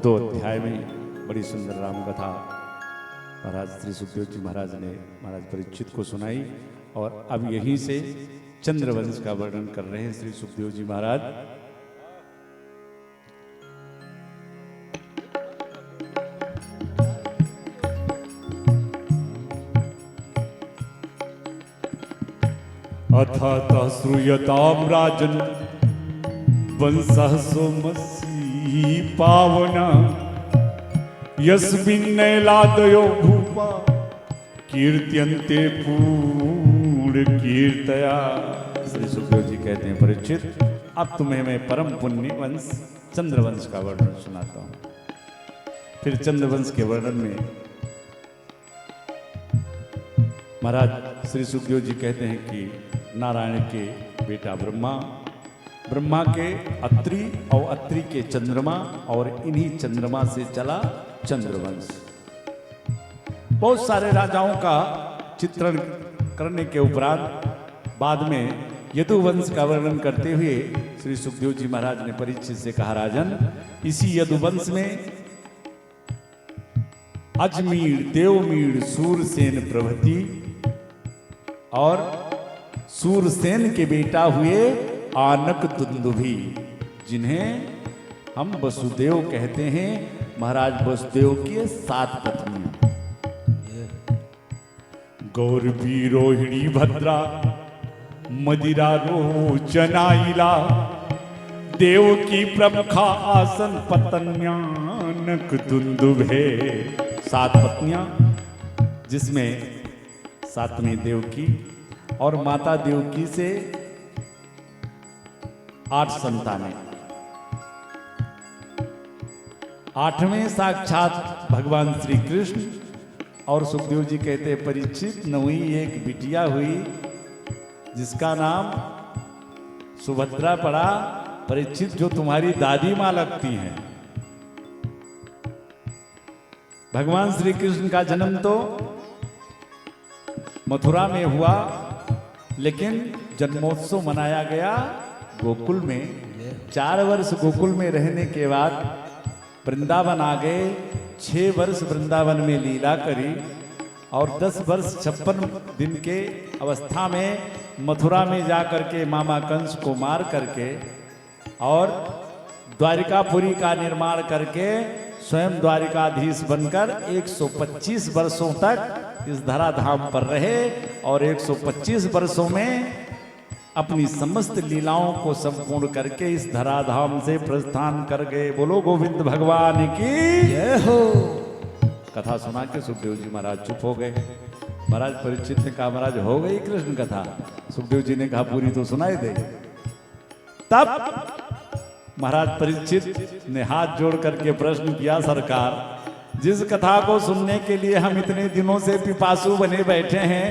2 अध्याय में बड़ी सुंदर राम कथा महाराज श्री सुखदेव जी महाराज ने महाराज परीक्षित को सुनाई और अब यहीं से चंद्रवंश का वर्णन कर रहे हैं श्री सुखदेव जी महाराज। अथा श्रूयताम राजन वंशः सोमसी पावना यस्मिन्नैलादयो भूपा कीर्त्यन्ते पूर्ण कीर्तया। श्री सुखदेव जी कहते हैं परीक्षित, अब तुम्हें मैं परम पुण्य वंश चंद्रवंश का वर्णन सुनाता हूं। फिर चंद्रवंश के वर्णन में महाराज श्री सुखदेव जी कहते हैं कि नारायण के बेटा ब्रह्मा, ब्रह्मा के अत्रि और अत्रि के चंद्रमा, और इन्हीं चंद्रमा से चला चंद्रवंश। बहुत सारे राजाओं का चित्रण करने के उपरांत बाद में यदुवंश का वर्णन करते हुए श्री सुखदेव जी महाराज ने परीक्षित से कहा, राजन, इसी यदुवंश में अजमीर, देवमीर, सूरसेन प्रभृति और सूरसेन के बेटा हुए आनक दुंदुभी, जिन्हें हम वसुदेव कहते हैं। महाराज वसुदेव की 7 पत्नियां, गौरवी, रोहिणी, भद्रा, मदिरा, रोचनाइला, देव की प्रमुखा आसन पत्न्यानक दुंदुभे। 7 पत्नियां, जिसमें 7वीं देवकी और माता देवकी से 8 संतानें। 8वें साक्षात भगवान श्री कृष्ण, और सुखदेव जी कहते हैं परीक्षित, 9वीं एक बिटिया हुई जिसका नाम सुभद्रा पड़ा। परीक्षित, जो तुम्हारी दादी मां लगती हैं। भगवान श्री कृष्ण का जन्म तो मथुरा में हुआ, लेकिन जन्मोत्सव मनाया गया गोकुल में। 4 वर्ष गोकुल में रहने के बाद वृंदावन आ गए। 6 वर्ष वृंदावन में लीला करी, और 10 वर्ष 56 दिन के अवस्था में मथुरा में जाकर के मामा कंस को मार करके और द्वारिकापुरी का निर्माण करके स्वयं द्वारिकाधीश बनकर 125 वर्षों तक इस धराधाम पर रहे, और 125 वर्षों में अपनी समस्त लीलाओं को संपूर्ण करके इस धराधाम से प्रस्थान कर गए। बोलो गोविंद भगवान की जय हो। कथा सुना के सुखदेव जी महाराज चुप हो गए। महाराज परीक्षित ने कहा, महाराज हो गई कृष्ण कथा? सुखदेव जी ने कहा, पूरी तो सुनाई दे। तब महाराज परीक्षित ने हाथ जोड़ करके प्रश्न किया, सरकार, जिस कथा को सुनने के लिए हम इतने दिनों से पिपासु बने बैठे हैं,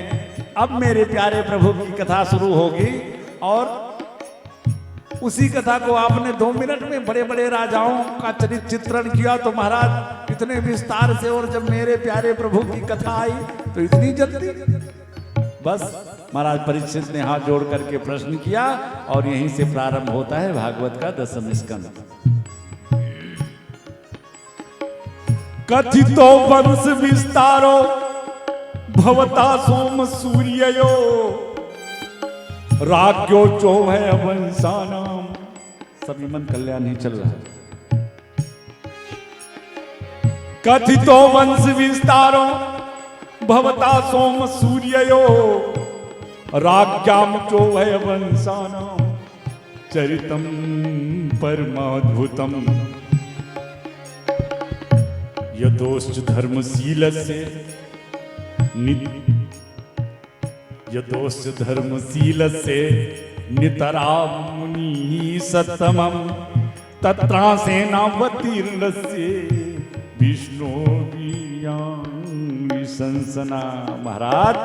अब मेरे प्यारे प्रभु की कथा शुरू होगी, और उसी कथा को आपने 2 मिनट में बड़े बड़े राजाओं का चरित्र चित्रण किया, तो महाराज इतने विस्तार से, और जब मेरे प्यारे प्रभु की कथा आई तो इतनी जल्दी? बस महाराज परीक्षित ने हाथ जोड़ करके प्रश्न किया, और यहीं से प्रारंभ होता है भागवत का 10वां स्कंद। कथितो वंश विस्तारो भवता सोम सूर्यो, राज्यो चौभय वंशानाम। सभी मन कल्याण ही चल रहा है। कथितो वंश विस्तारो भवता सोम सूर्यो, राज्याम चौभय वंशानाम, चरितम परमाद्भुतम। यदोश्च धर्मशीलस्य यदोश्च धर्मशीलस्य नितरां मुनिः सत्तमं, तत्रासेनावतीर्णस्य विष्णोर्वीर्यां विशंसना। महाराज,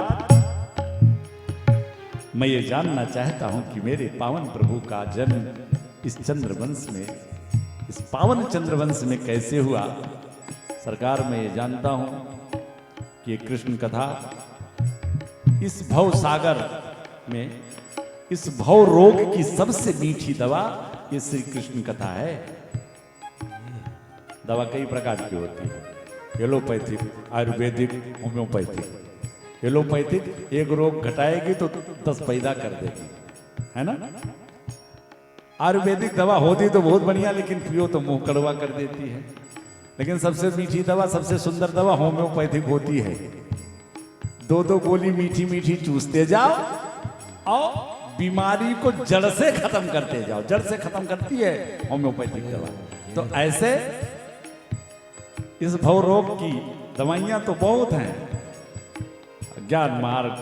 मैं ये जानना चाहता हूं कि मेरे पावन प्रभु का जन्म इस चंद्रवंश में, इस पावन चंद्रवंश में कैसे हुआ। सरकार, मैं ये जानता हूं कि कृष्ण कथा इस भव सागर में, इस भव रोग की सबसे मीठी दवा ये श्री कृष्ण कथा है। दवा कई प्रकार की होती है, एलोपैथिक, आयुर्वेदिक, होम्योपैथिक। एलोपैथिक एक रोग घटाएगी तो 10 पैदा कर देगी, है ना। आयुर्वेदिक दवा होती तो बहुत बढ़िया, लेकिन पियो तो मुंह कड़वा कर देती है। लेकिन सबसे मीठी दवा, सबसे सुंदर दवा होम्योपैथिक होती है। 2-2 गोली मीठी मीठी चूसते जाओ और बीमारी को जड़ से खत्म करते जाओ। जड़ से खत्म करती है होम्योपैथिक दवा। तो ऐसे इस भव रोग की दवाइयां तो बहुत हैं, ज्ञान मार्ग,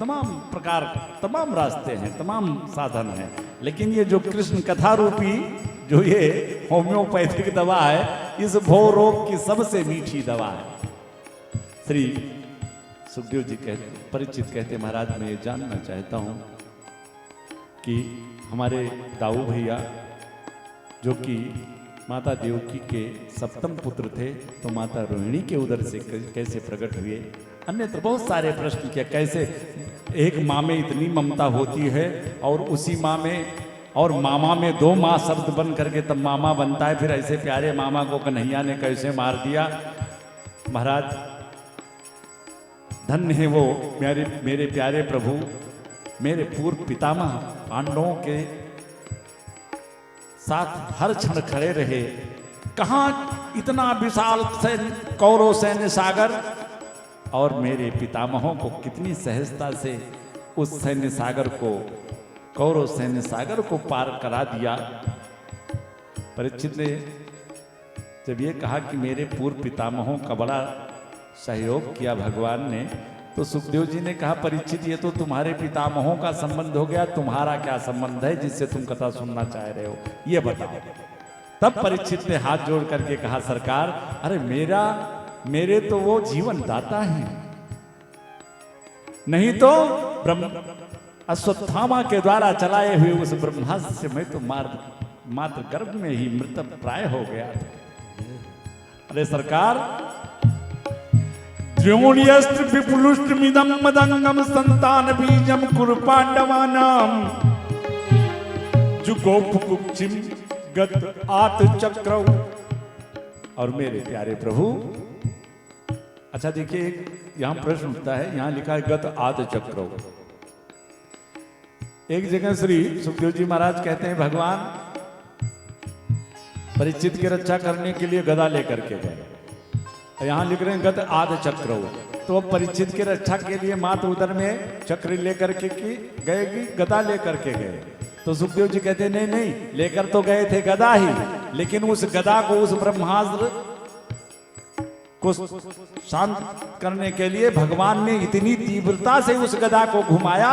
तमाम प्रकार, तमाम रास्ते हैं, तमाम साधन हैं। लेकिन ये जो कृष्ण कथा रूपी जो ये होम्योपैथिक दवा है, इस भव रोग की सबसे मीठी दवा है। श्री सुखदेव जी कहते, परीक्षित कहते, महाराज मैं ये जानना चाहता हूं कि हमारे दाऊ भैया जो कि माता देवकी के सप्तम पुत्र थे, तो माता रोहिणी के उदर से कैसे प्रकट हुए। अन्य तो बहुत सारे प्रश्न किया, कैसे एक माँ में इतनी ममता होती है और उसी माँ में और मामा में दो माँ शब्द बन करके तब मामा बनता है, फिर ऐसे प्यारे मामा को कन्हैया ने कैसे मार दिया। महाराज धन्य है वो मेरे प्यारे प्रभु, मेरे पूर्व पितामह पांडवों के साथ हर क्षण खड़े रहे। कहाँ इतना विशाल सैन्य कौरव सैन्य सागर, और मेरे पितामहों को कितनी सहजता से उस सैन्य सागर को, कौरव सैन्य सागर को पार करा दिया। परीक्षित ने जब ये कहा कि मेरे पूर्व पितामहों का बड़ा सहयोग किया भगवान ने, तो सुखदेव जी ने कहा परीक्षित ये तो तुम्हारे पितामहों का संबंध हो गया, तुम्हारा क्या संबंध है जिससे तुम कथा सुनना चाह रहे हो, ये बताओ। तब परीक्षित ने हाथ जोड़ करके कहा सरकार, अरे मेरे तो वो जीवन दाता हैं, नहीं तो अश्वत्थामा के द्वारा चलाए हुए उस ब्रह्मास्त्र से मैं तो मात्र गर्भ में ही मृत प्राय हो गया था। अरे सरकार, द्रोण्यस्त्र विपुलुष्टमिदं मदंगम संतान बीजम कुरु पांडवानाम जुगोपकुक्षिम गत आत चक्रौ। और मेरे प्यारे प्रभु, अच्छा देखिए यहां प्रश्न उठता है, यहां लिखा है गत आत चक्रौ। एक जगह श्री सुखदेव जी महाराज कहते हैं भगवान परीक्षित की रक्षा करने के लिए गदा लेकर के गए, यहां लिख रहे हैं गत आध चक्र। तो परीक्षित की रक्षा के लिए मात उदर में चक्र लेकर के गए कि गदा लेकर के गए। तो सुखदेव जी कहते नहीं नहीं, लेकर तो गए थे गदा ही, लेकिन उस गदा को, उस ब्रह्मास्त्र को शांत करने के लिए भगवान ने इतनी तीव्रता से उस गदा को घुमाया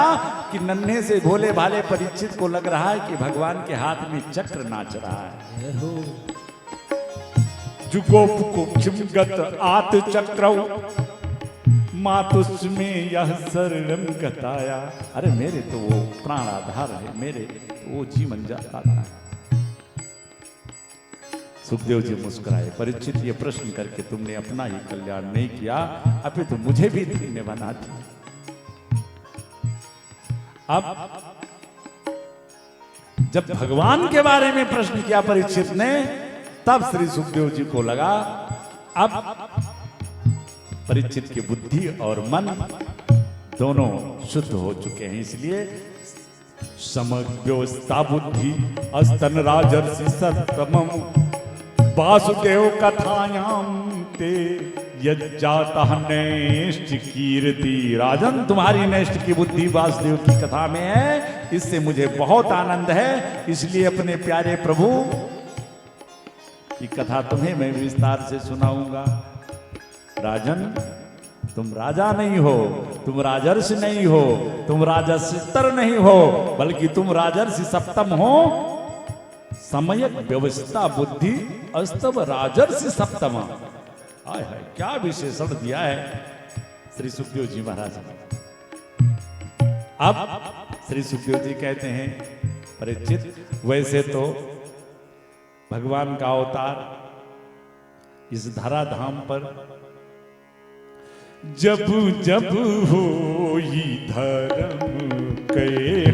कि नन्हे से भोले भाले परीक्षित को लग रहा है कि भगवान के हाथ में चक्र नाच रहा है। जुगोपकुक्षिम गत आत चक्रौ मातुस्मे यह शरणम गताया। अरे मेरे तो वो प्राण आधार है, मेरे तो वो जीवन जाता है। सुखदेव जी मुस्कुराए, परीक्षित ये प्रश्न करके तुमने अपना ही कल्याण नहीं किया, अभी तो मुझे भी धन्य बना दिया। अब जब भगवान के बारे में प्रश्न किया परीक्षित ने, तब श्री सुखदेव जी को लगा अब परीक्षित की बुद्धि और मन दोनों शुद्ध हो चुके हैं, इसलिए समव्यवस्था बुद्धि अस्तन राजर्षि सत्तमम वासुदेव कथायाम ते यज्जाता नैष्ठ कीर्ति। राजन, तुम्हारी नैष्ठ की बुद्धि वासुदेव की कथा में है, इससे मुझे बहुत आनंद है, इसलिए अपने प्यारे प्रभु की कथा तुम्हें मैं विस्तार से सुनाऊंगा। राजन, तुम राजा नहीं हो, तुम राजर्षि नहीं हो, तुम राजर्षि स्तर नहीं हो, बल्कि तुम राजर्षि सप्तम हो। समयक व्यवस्था बुद्धि अस्तव राजर्षि सप्तम। हाय हाय, क्या विशेषण दिया है श्री सुखदेव जी महाराज ने। अब श्री सुखदेव जी कहते हैं परीक्षित, वैसे तो भगवान का अवतार इस धराधाम पर जब जब होई धर्म के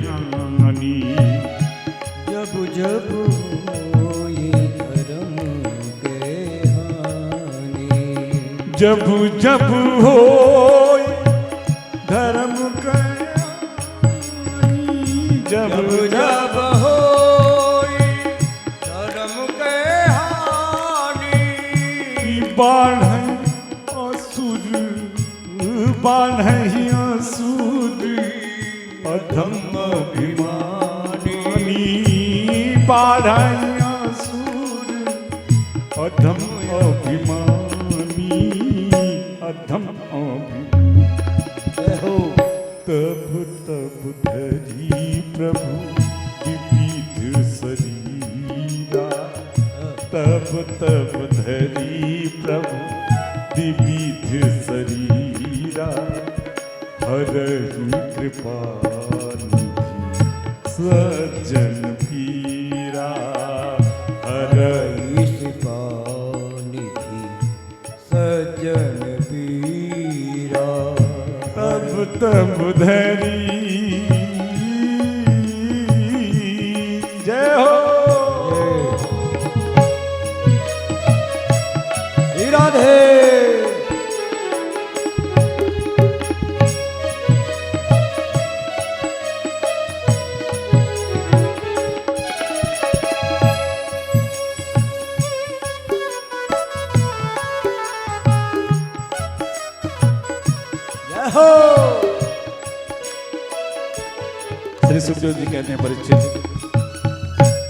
हानि, जब जब होई धर्म के हानि, जब जब होई धर्म के हानि, जब जब होई धर्म के हानि, बाढ़ बान्हि असुर अधम अभिमानी, बान्हि असुर अधम अभिमानी, अधम अभिमानी। तब तब धरी प्रभु विविध शरीरा, तब तब धरी प्रभु विविध शरीरा, हरहि कृपा निधि सज्जन पीरा हरई इस निधि सज्जन पीरा तब धरी जय हो राधे। श्री सुखदेव जी कहते हैं परीक्षित,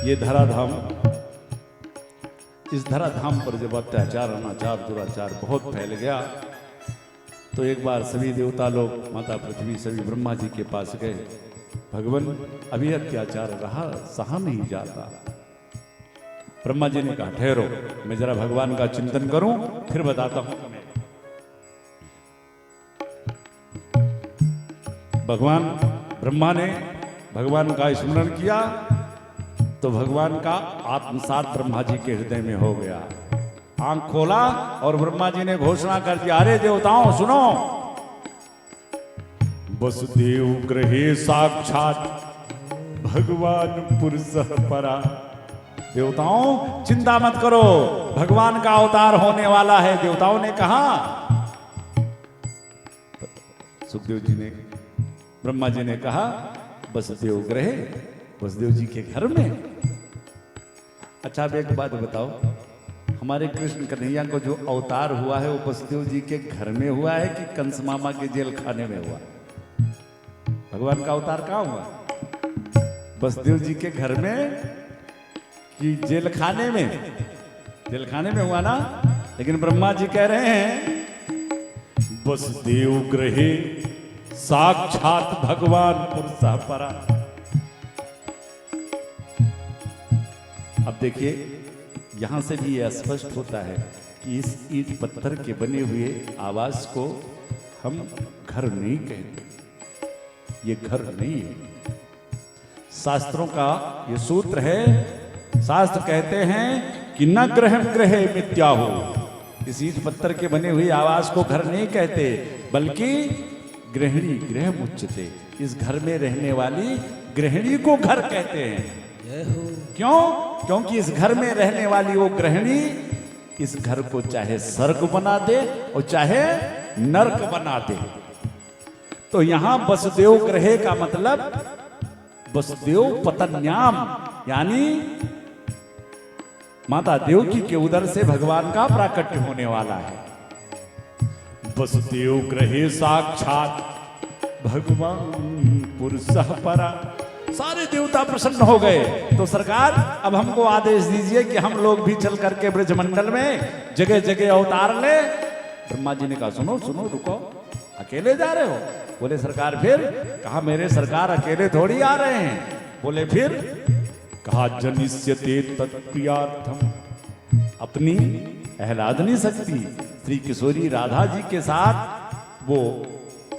ये धराधाम, इस धराधाम पर जब अत्याचार अनाचार दुराचार बहुत फैल गया तो एक बार सभी देवता लोग, माता पृथ्वी, सभी ब्रह्मा जी के पास गए। भगवान अभी अत्याचार रहा, सहा नहीं जाता। ब्रह्मा जी ने कहा ठहरो, मैं जरा भगवान का चिंतन करूं फिर बताता हूं तुम्हें। भगवान ब्रह्मा ने भगवान का स्मरण किया तो भगवान का आत्मसात ब्रह्मा जी के हृदय में हो गया। आंख खोला और ब्रह्मा जी ने घोषणा कर दिया, अरे देवताओं सुनो, वसुदेव ग्रहे साक्षात भगवान पुरुषः परा। देवताओं चिंता मत करो, भगवान का अवतार होने वाला है। देवताओं ने कहा, सुखदेव जी ने, ब्रह्मा जी ने कहा वसुदेव ग्रहे, वसुदेव जी के घर में। अच्छा अब एक बात बताओ, हमारे कृष्ण कन्हैया को जो अवतार हुआ है वो वसुदेव जी के घर में हुआ है कि कंस मामा के जेल खाने में हुआ? भगवान का अवतार कहाँ हुआ? वसुदेव जी के घर में कि जेल खाने में? जेल खाने में हुआ ना। लेकिन ब्रह्मा जी कह रहे हैं वसुदेव ग्रहे साक्षात भगवान पुरुषः परा। अब देखिए यहां से भी यह स्पष्ट होता है कि इस ईंट पत्थर के बने हुए आवास को हम घर नहीं कहते, ये घर नहीं है। शास्त्रों का ये सूत्र है, शास्त्र कहते हैं कि न ग्रहण ग्रहे मिथ्याहो। इस ईंट पत्थर के बने हुए आवास को घर नहीं कहते, बल्कि गृहिणी गृह मुच्यते, इस घर में रहने वाली गृहिणी को घर कहते हैं। क्यों? क्योंकि इस घर में रहने वाली वो गृहिणी इस घर को चाहे स्वर्ग बना दे और चाहे नरक बना दे। तो यहां वसुदेव ग्रहे का मतलब वसुदेव पतन्याम, यानी माता देवकी के उदर से भगवान का प्राकट्य होने वाला है। वसुदेव ग्रहे साक्षात भगवान पुरुषः परा। सारे देवता प्रसन्न हो गए। तो सरकार अब हमको आदेश दीजिए कि हम लोग भी चल करके ब्रजमंडल में जगह जगह अवतार ले। ब्रह्मा जी ने कहा सुनो सुनो रुको, अकेले जा रहे हो? बोले सरकार फिर? कहा मेरे सरकार अकेले थोड़ी आ रहे हैं। बोले फिर? कहा जनिष्यते तत्प्रियार्थम, अपनी आह्लादनी शक्ति श्री किशोरी राधा जी के साथ वो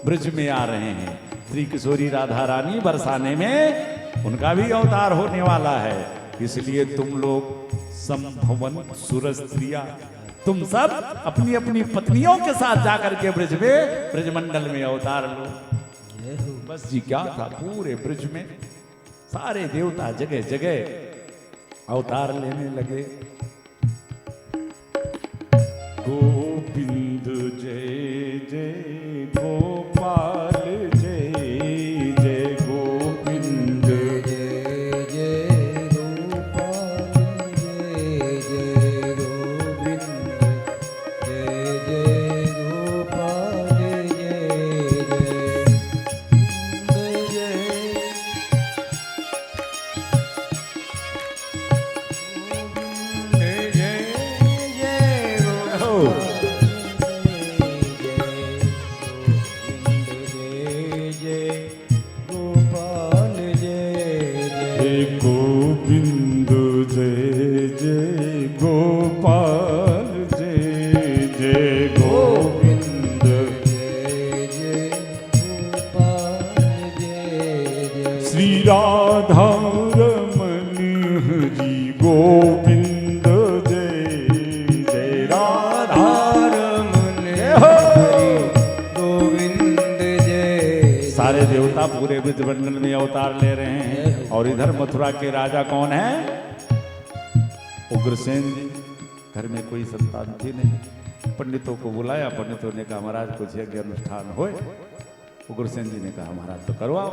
ब्रज में आ रहे हैं। श्री किशोरी राधा रानी बरसाने में उनका भी अवतार होने वाला है। इसलिए तुम लोग संभवन सुर स्त्रिया, तुम सब अपनी अपनी पत्नियों के साथ जाकर के ब्रज में ब्रजमंडल में अवतार लो। बस जी क्या था, पूरे ब्रज में सारे देवता जगह जगह अवतार लेने लगे। गोविंद जय जय गोपाल जय जय गोविंद जय जय गोपाल जय जय गोविंद जय जय गोपाल जय श्री राधा रमन हरि गोविंद जय जय राधा रमन हरि गोविंद जय। सारे देवता पूरे ब्रजमंडल में अवतार ले रहे हैं। और इधर मथुरा के राजा कौन है? उग्रसेन जी। घर में कोई संतान थी नहीं। पंडितों को बुलाया। पंडितों ने कहा महाराज कुछ यज्ञ अनुष्ठान होए। उग्रसेन जी ने कहा महाराज तो करवाओ।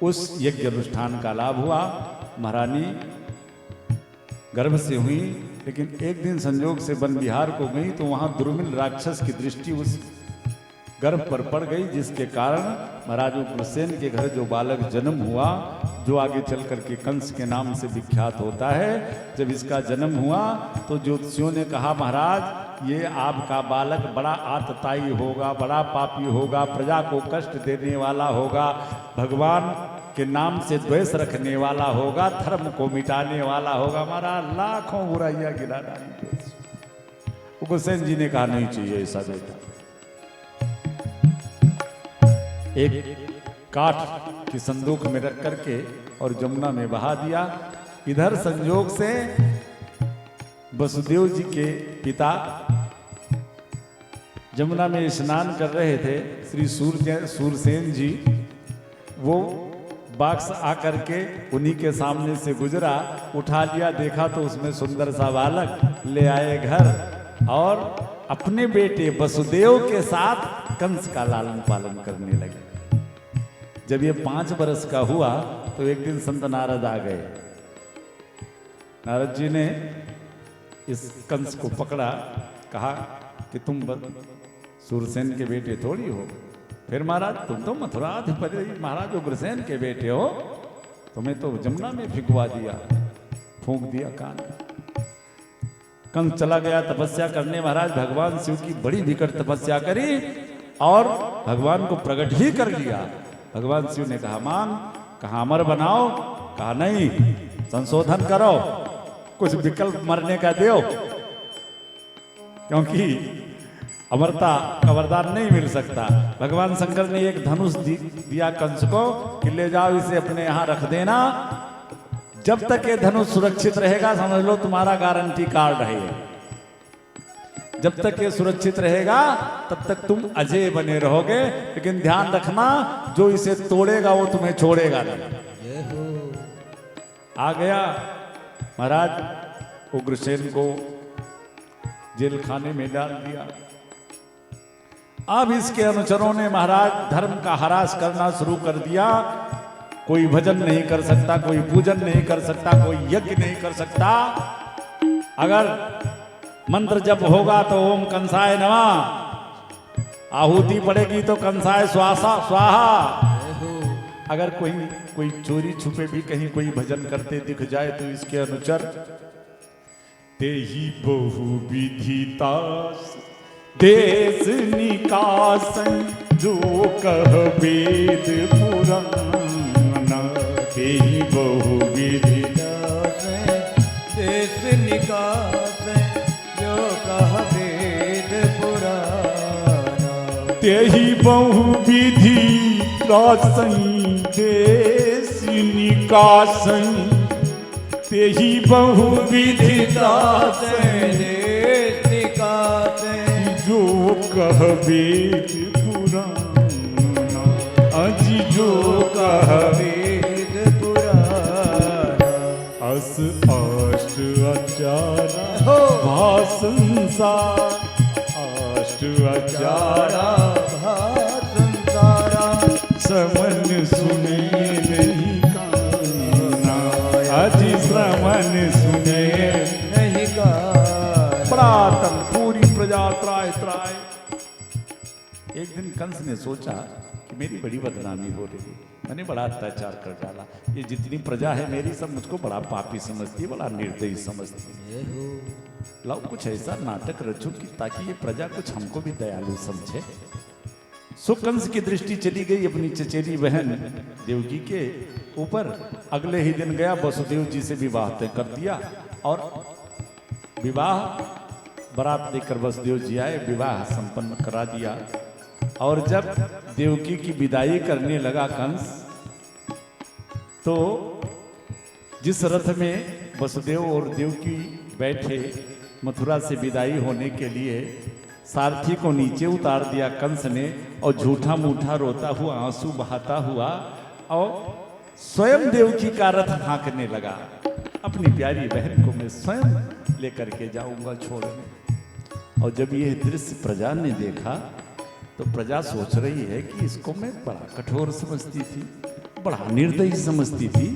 उस यज्ञ अनुष्ठान का लाभ हुआ। महारानी गर्भ से हुई, लेकिन एक दिन संजोग से वन विहार को गई तो वहां दुर्मिल राक्षस की दृष्टि उस गर्भ पर पड़ गई, जिसके कारण महाराज उग्रसेन के घर जो बालक जन्म हुआ, जो आगे चल करके कंस के नाम से विख्यात होता है, जब इसका जन्म हुआ तो ज्योतिषियों ने कहा महाराज ये आपका बालक बड़ा आतताई होगा, बड़ा पापी होगा, प्रजा को कष्ट देने वाला होगा, भगवान के नाम से द्वेष रखने वाला होगा, धर्म को मिटाने वाला होगा। महाराज लाखों बुराइयां गिरा डाली। उग्रसेन जी ने कहा नहीं चाहिए ऐसा बेटा। एक काठ की संदूक में रख करके और जमुना में बहा दिया। इधर संजोग से वसुदेव जी के पिता जमुना में स्नान कर रहे थे, श्री सूरसेन जी। वो बाक्स आकर के उन्हीं के सामने से गुजरा, उठा लिया, देखा तो उसमें सुंदर सा बालक ले आए घर और अपने बेटे वसुदेव के साथ कंस का लालन पालन करने लगे। जब ये 5 वर्ष का हुआ तो एक दिन संत नारद आ गए। नारद जी ने इस कंस को पकड़ा, कहा कि तुम सूरसेन के बेटे थोड़ी हो। फिर महाराज तुम तो मथुराधिपति महाराज उग्रसेन के बेटे हो, तुम्हें तो जमुना में फिकवा दिया, फूंक दिया कान। कंस चला गया तपस्या करने। महाराज भगवान शिव की बड़ी विकट तपस्या करी और भगवान को प्रकट ही कर लिया। भगवान शिव ने कहा मांग, कहा अमर बनाओ, कहा नहीं संशोधन करो, कुछ विकल्प मरने का दो, क्योंकि अमरता का वरदान नहीं मिल सकता। भगवान शंकर ने एक धनुष दिया कंस को कि ले जाओ इसे अपने यहां रख देना, जब तक ये धनुष सुरक्षित रहेगा समझ लो तुम्हारा गारंटी कार्ड है। जब तक ये सुरक्षित रहेगा तब तक तुम अजय बने रहोगे, लेकिन ध्यान रखना जो इसे तोड़ेगा वो तुम्हें छोड़ेगा नहीं। आ गया महाराज उग्रसेन को जेल खाने में डाल दिया। अब इसके अनुचरों ने महाराज धर्म का हरास करना शुरू कर दिया। कोई भजन नहीं कर सकता, कोई पूजन नहीं कर सकता, कोई यज्ञ नहीं कर सकता। अगर मंत्र जप होगा तो ओम कंसाय नमः, आहुति पड़ेगी तो कंसाय स्वाहा। अगर कोई चोरी छुपे भी कहीं कोई भजन करते दिख जाए तो इसके अनुचर तेहि बहु विधिता देश निकासन, जो कह वेद पुराण, तेहि बहु विधिता देश निकासन, जो कह वेद पुराण, तेहि बहु विधि त्रासं देश निकासन, तेहि बहु विधि त्रासं देश निकासन, जो कह वेद पुराण, अजी जो कह वेद पुराण, अस अष्ट अचारा भा संसार, अष्ट अचारा भा संसारा, श्रवण सुने नहीं काना, अजी श्रवण सुने नहीं काना। प्रातः पूरी प्रजा त्राय त्राय। एक दिन कंस ने सोचा कि मेरी बड़ी बदनामी हो रही है, मैंने बड़ा अत्याचार कर डाला, ये जितनी प्रजा है मेरी सब मुझको बड़ा पापी समझती है, बड़ा निर्दयी समझती है। लाओ कुछ ऐसा नाटक रचो कि ताकि ये प्रजा कुछ हमको भी दयालु समझे। सो कंस की दृष्टि चली गई अपनी चचेरी बहन देवकी के ऊपर। अगले ही दिन गया वसुदेव जी से विवाह तय कर दिया और विवाह बारात लेकर वसुदेव जी आए, विवाह संपन्न करा दिया। और जब देवकी की विदाई करने लगा कंस तो जिस रथ में वसुदेव और देवकी बैठे मथुरा से विदाई होने के लिए सारथी को नीचे उतार दिया कंस ने, और झूठा मूठा रोता हुआ आंसू बहाता हुआ और स्वयं देवकी का रथ हाँकने लगा। अपनी प्यारी बहन को मैं स्वयं लेकर के जाऊंगा छोड़ने। और जब यह दृश्य प्रजा ने देखा तो प्रजा सोच रही है कि इसको मैं बड़ा कठोर समझती थी, बड़ा निर्दयी समझती थी,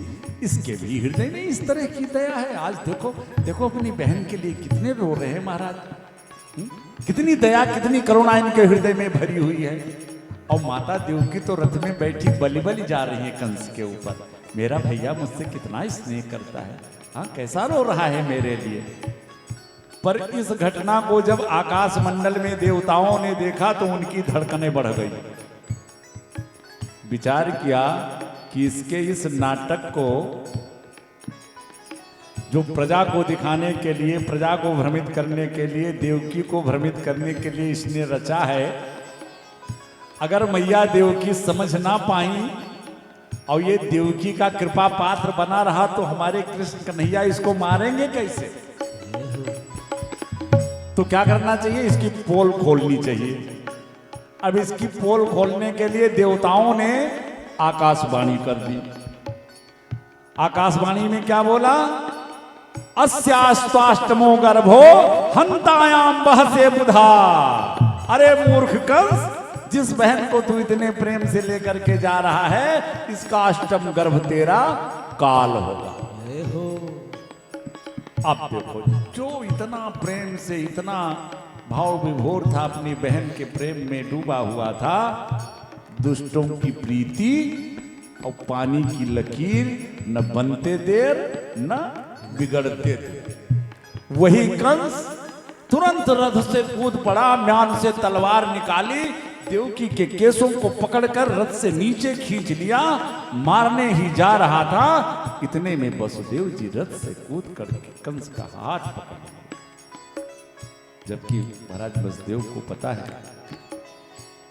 इसके भी हृदय में इस तरह की दया है। आज देखो देखो अपनी बहन के लिए कितने रो रहे हैं महाराज, कितनी दया कितनी करुणा इनके हृदय में भरी हुई है। और माता देवकी तो रथ में बैठी बलि बलि जा रही है कंस के ऊपर, मेरा भैया मुझसे कितना स्नेह करता है, हाँ कैसा रो रहा है मेरे लिए। पर इस घटना को जब आकाश मंडल में देवताओं ने देखा तो उनकी धड़कनें बढ़ गई। विचार किया कि इसके इस नाटक को जो प्रजा को दिखाने के लिए, प्रजा को भ्रमित करने के लिए, देवकी को भ्रमित करने के लिए इसने रचा है। अगर मैया देवकी समझ ना पाई और ये देवकी का कृपा पात्र बना रहा तो हमारे कृष्ण कन्हैया इसको मारेंगे कैसे। तो क्या करना चाहिए, इसकी पोल खोलनी चाहिए। अब इसकी पोल खोलने के लिए देवताओं ने आकाशवाणी कर दी। आकाशवाणी में क्या बोला, अस्यास्त्वाष्टमो गर्भो हंतायाम बहसे बुधा। अरे मूर्ख कंस, जिस बहन को तू इतने प्रेम से लेकर के जा रहा है इसका अष्टम गर्भ तेरा काल होगा। अब देखो, जो इतना प्रेम से, इतना भाव विभोर था, अपनी बहन के प्रेम में डूबा हुआ था, दुष्टों की प्रीति और पानी की लकीर न बनते देर न बिगड़ते देर। वही कंस तुरंत रथ से कूद पड़ा, म्यान से तलवार निकाली, देवकी के केसों को पकड़कर रथ से नीचे खींच लिया, मारने ही जा रहा था। इतने में वसुदेव जी रथ से कूद कर कंस का हाथ पकड़ लिया। जबकि महाराज वसुदेव को पता है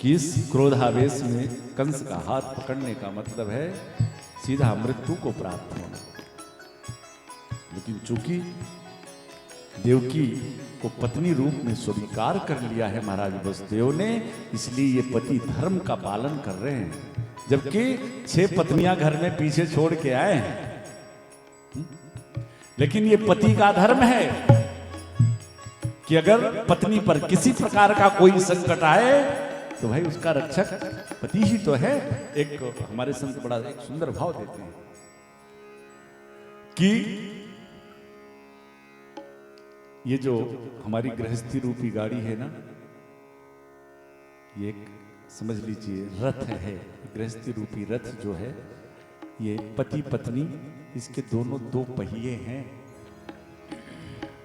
कि इस क्रोधावेश में कंस का हाथ पकड़ने का मतलब है सीधा मृत्यु को प्राप्त होना। लेकिन चूंकि देवकी को पत्नी रूप में स्वीकार कर लिया है महाराज वसुदेव ने, इसलिए ये पति धर्म का पालन कर रहे हैं। जबकि 6 पत्नियां घर में पीछे छोड़ के आए हैं, लेकिन ये पति का धर्म है कि अगर पत्नी पर किसी प्रकार का कोई संकट आए तो भाई उसका रक्षक पति ही तो है। एक हमारे संत बड़ा एक सुंदर भाव देते हैं कि ये जो हमारी गृहस्थी रूपी गाड़ी है ना, ये एक समझ लीजिए रथ है। गृहस्थी रूपी रथ जो है, ये पति पत्नी, इसके दोनों 2 पहिए हैं।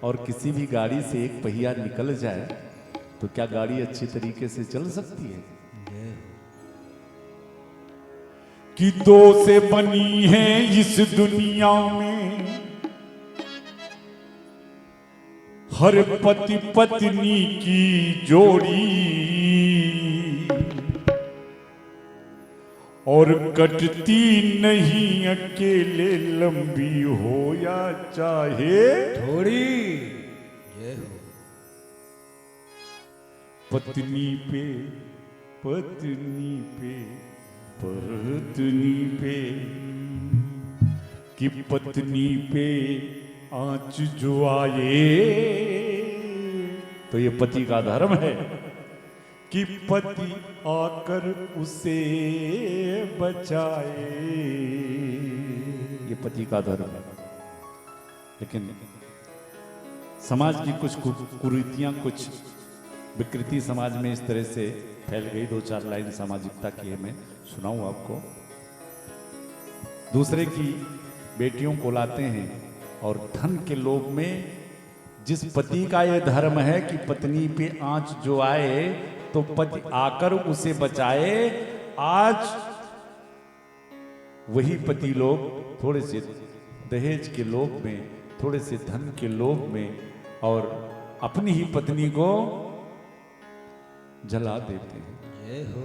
और किसी भी गाड़ी से एक पहिया निकल जाए तो क्या गाड़ी अच्छी तरीके से चल सकती है? कि 2 से बनी है इस दुनिया में हर पति पत्नी की जोड़ी, और कटती नहीं अकेले, लंबी हो या चाहे थोड़ी। जय हो। पत्नी पे पत्नी पे पत्नी पे, कि पत्नी पे आंच जो आए, तो ये पति का धर्म है कि पति आकर उसे बचाए। ये पति का धर्म है। लेकिन समाज की कुछ कुरीतियां, कुछ विकृति समाज में इस तरह से फैल गई। 2-4 लाइन सामाजिकता की है, मैं सुनाऊं आपको। दूसरे की बेटियों को लाते हैं और धन के लोभ में, जिस पति का यह धर्म है कि पत्नी पे आंच जो आए तो पति आकर उसे बचाए, आज वही पति लोग थोड़े से दहेज के लोभ में, थोड़े से धन के लोभ में, और अपनी ही पत्नी को जला देते हैं। जय हो।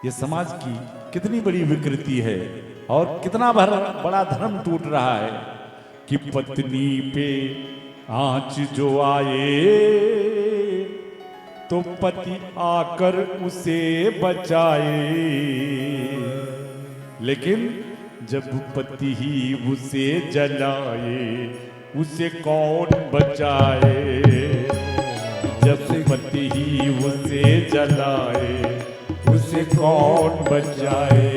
ये समाज की कितनी बड़ी विकृति है और कितना बड़ा धर्म टूट रहा है कि पत्नी पे आंच जो आए तो पति आकर उसे बचाए, लेकिन जब पति ही उसे जलाए उसे कौन बचाए। जब पति ही उसे जलाए उसे कौन बचाए।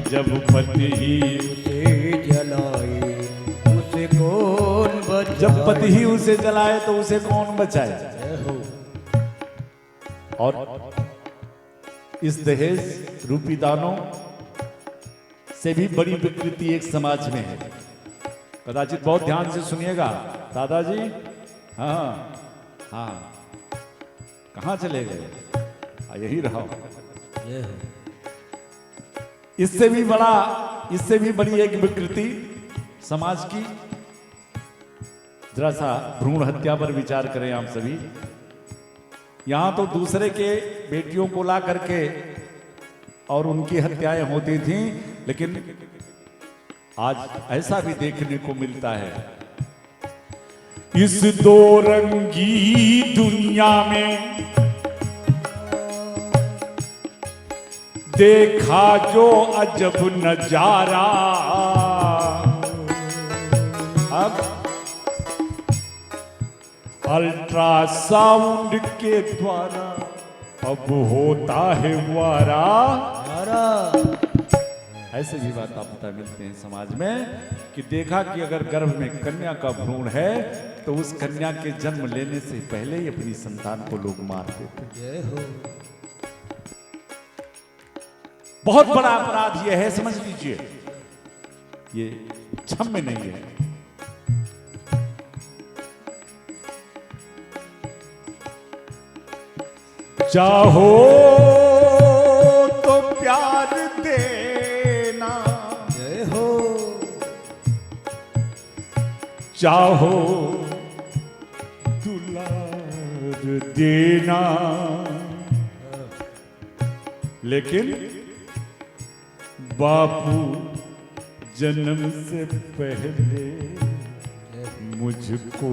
जब पति ही उसे जलाए उसे कौन बचाए। जब पति ही उसे जलाए तो उसे कौन बचाए। और इस दहेज रूपी दानों से भी बड़ी विकृति एक समाज में है। कदाचित बहुत ध्यान से सुनिएगा दादाजी। हाँ हाँ, कहाँ चले गए? यही रहो। इससे भी बड़ी एक विकृति समाज की। जरा सा भ्रूण हत्या पर विचार करें आप सभी। यहां तो दूसरे के बेटियों को ला करके और उनकी हत्याएं होती थीं, लेकिन आज ऐसा भी देखने को मिलता है। इस दो रंगी दुनिया में देखा जो अजब नजारा। अब अल्ट्रासाउंड के द्वारा अब होता है वारा। ऐसे भी बात आप पता मिलते हैं समाज में कि देखा कि अगर गर्भ में कन्या का भ्रूण है तो उस कन्या के जन्म लेने से पहले ही अपनी संतान को लोग मार देते। बहुत बड़ा अपराध यह है, समझ लीजिए, ये क्षम्य नहीं है। चाहो तो प्यार देना, जय हो। चाहो दुलार देना, लेकिन बापू जन्म से पहले मुझको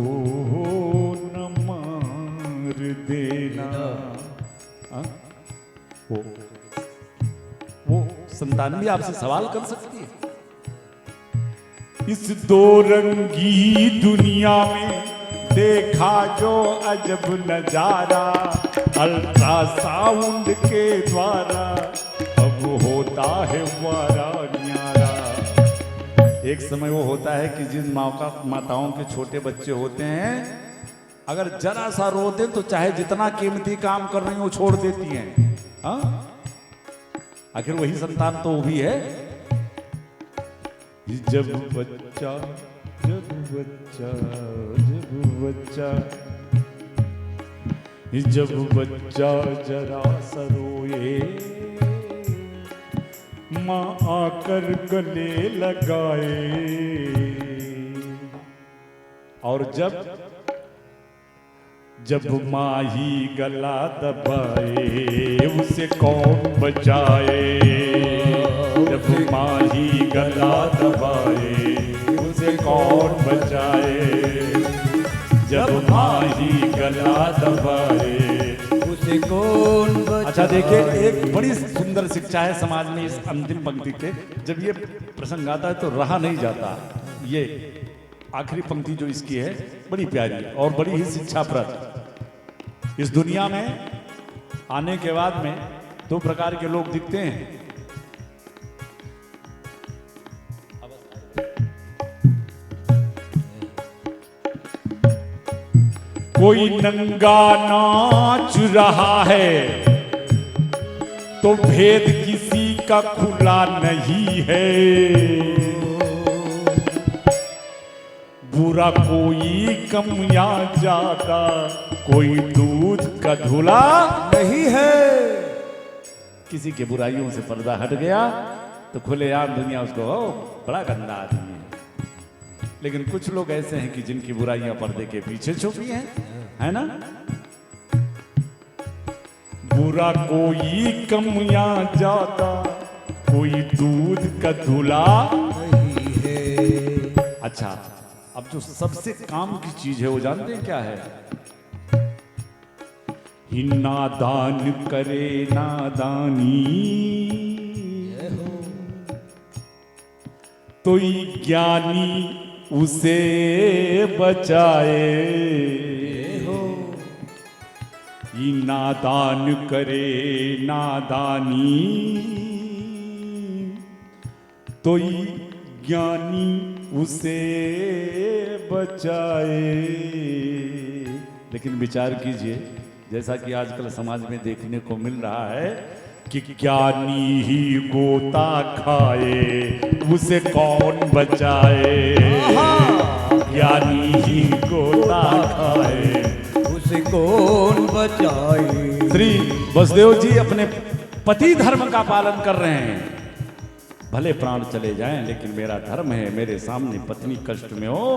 न मार देना। वो संतान भी आपसे सवाल कर सकती है। इस दो रंगी दुनिया में देखा जो अजब नजारा। अल्ट्रासाउंड के द्वारा अब होता है वारा न्यारा। एक समय वो होता है कि जिन माताओं के छोटे बच्चे होते हैं, अगर जरा सा रोते तो चाहे जितना कीमती काम कर रही हो छोड़ देती हैं। हाँ? आखिर वही संतान तो वो भी है। जब बच्चा जब बच्चा जब बच्चा जरा सा रोए, माँ आकर गले लगाए। और जब माँ ही गला दबाए उसे कौन बचाए। जब माँ ही गला दबाए उसे कौन बचाए। जब माँ ही गला दबाए उसे कौन बचाए। अच्छा देखिए, एक बड़ी सुंदर शिक्षा है समाज में इस अंतिम पंक्ति के। जब ये प्रसंग आता है तो रहा नहीं जाता। ये आखिरी पंक्ति जो इसकी है बड़ी प्यारी और बड़ी ही शिक्षाप्रद। इस दुनिया में आने के बाद में दो प्रकार के लोग दिखते हैं। कोई नंगा नाच रहा है तो भेद किसी का खुला नहीं है। बुरा कोई कम या ज्यादा, कोई दूध का धुला नहीं है। किसी के बुराइयों से पर्दा हट गया तो खुलेआम दुनिया उसको बड़ा गंदा आदमी है। लेकिन कुछ लोग ऐसे हैं कि जिनकी बुराइयां पर्दे के पीछे छुपी हैं, है ना। बुरा कोई कम या ज्यादा, कोई दूध का धुला। नहीं है। अच्छा, अब जो सबसे काम की चीज है वो जानते हैं क्या है? ही नादान करे नादानी, जय हो। तो ज्ञानी उसे बचाए। ये नादान करे नादानी, तो ज्ञानी उसे बचाए। लेकिन विचार कीजिए, जैसा कि आजकल समाज में देखने को मिल रहा है कि ज्ञानी ही गोता खाए, उसे कौन बचाए? ज्ञानी ही गोता खाए, उसे कौन बचाए। श्री वसुदेव जी अपने पति धर्म का पालन कर रहे हैं। भले प्राण चले जाएं, लेकिन मेरा धर्म है, मेरे सामने पत्नी कष्ट में हो।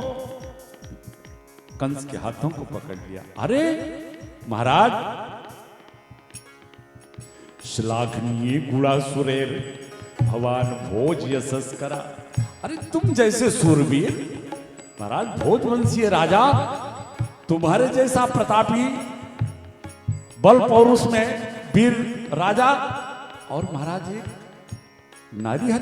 कंस के हाथों को पकड़ लिया। अरे महाराज, श्लाघनीय गुणासुरेर भवान भोज यशस करा। अरे तुम जैसे सूरवीर, महाराज भोजवंशीय राजा, तुम्हारे जैसा प्रतापी बल पौरुष में वीर राजा, और महाराज एक नारी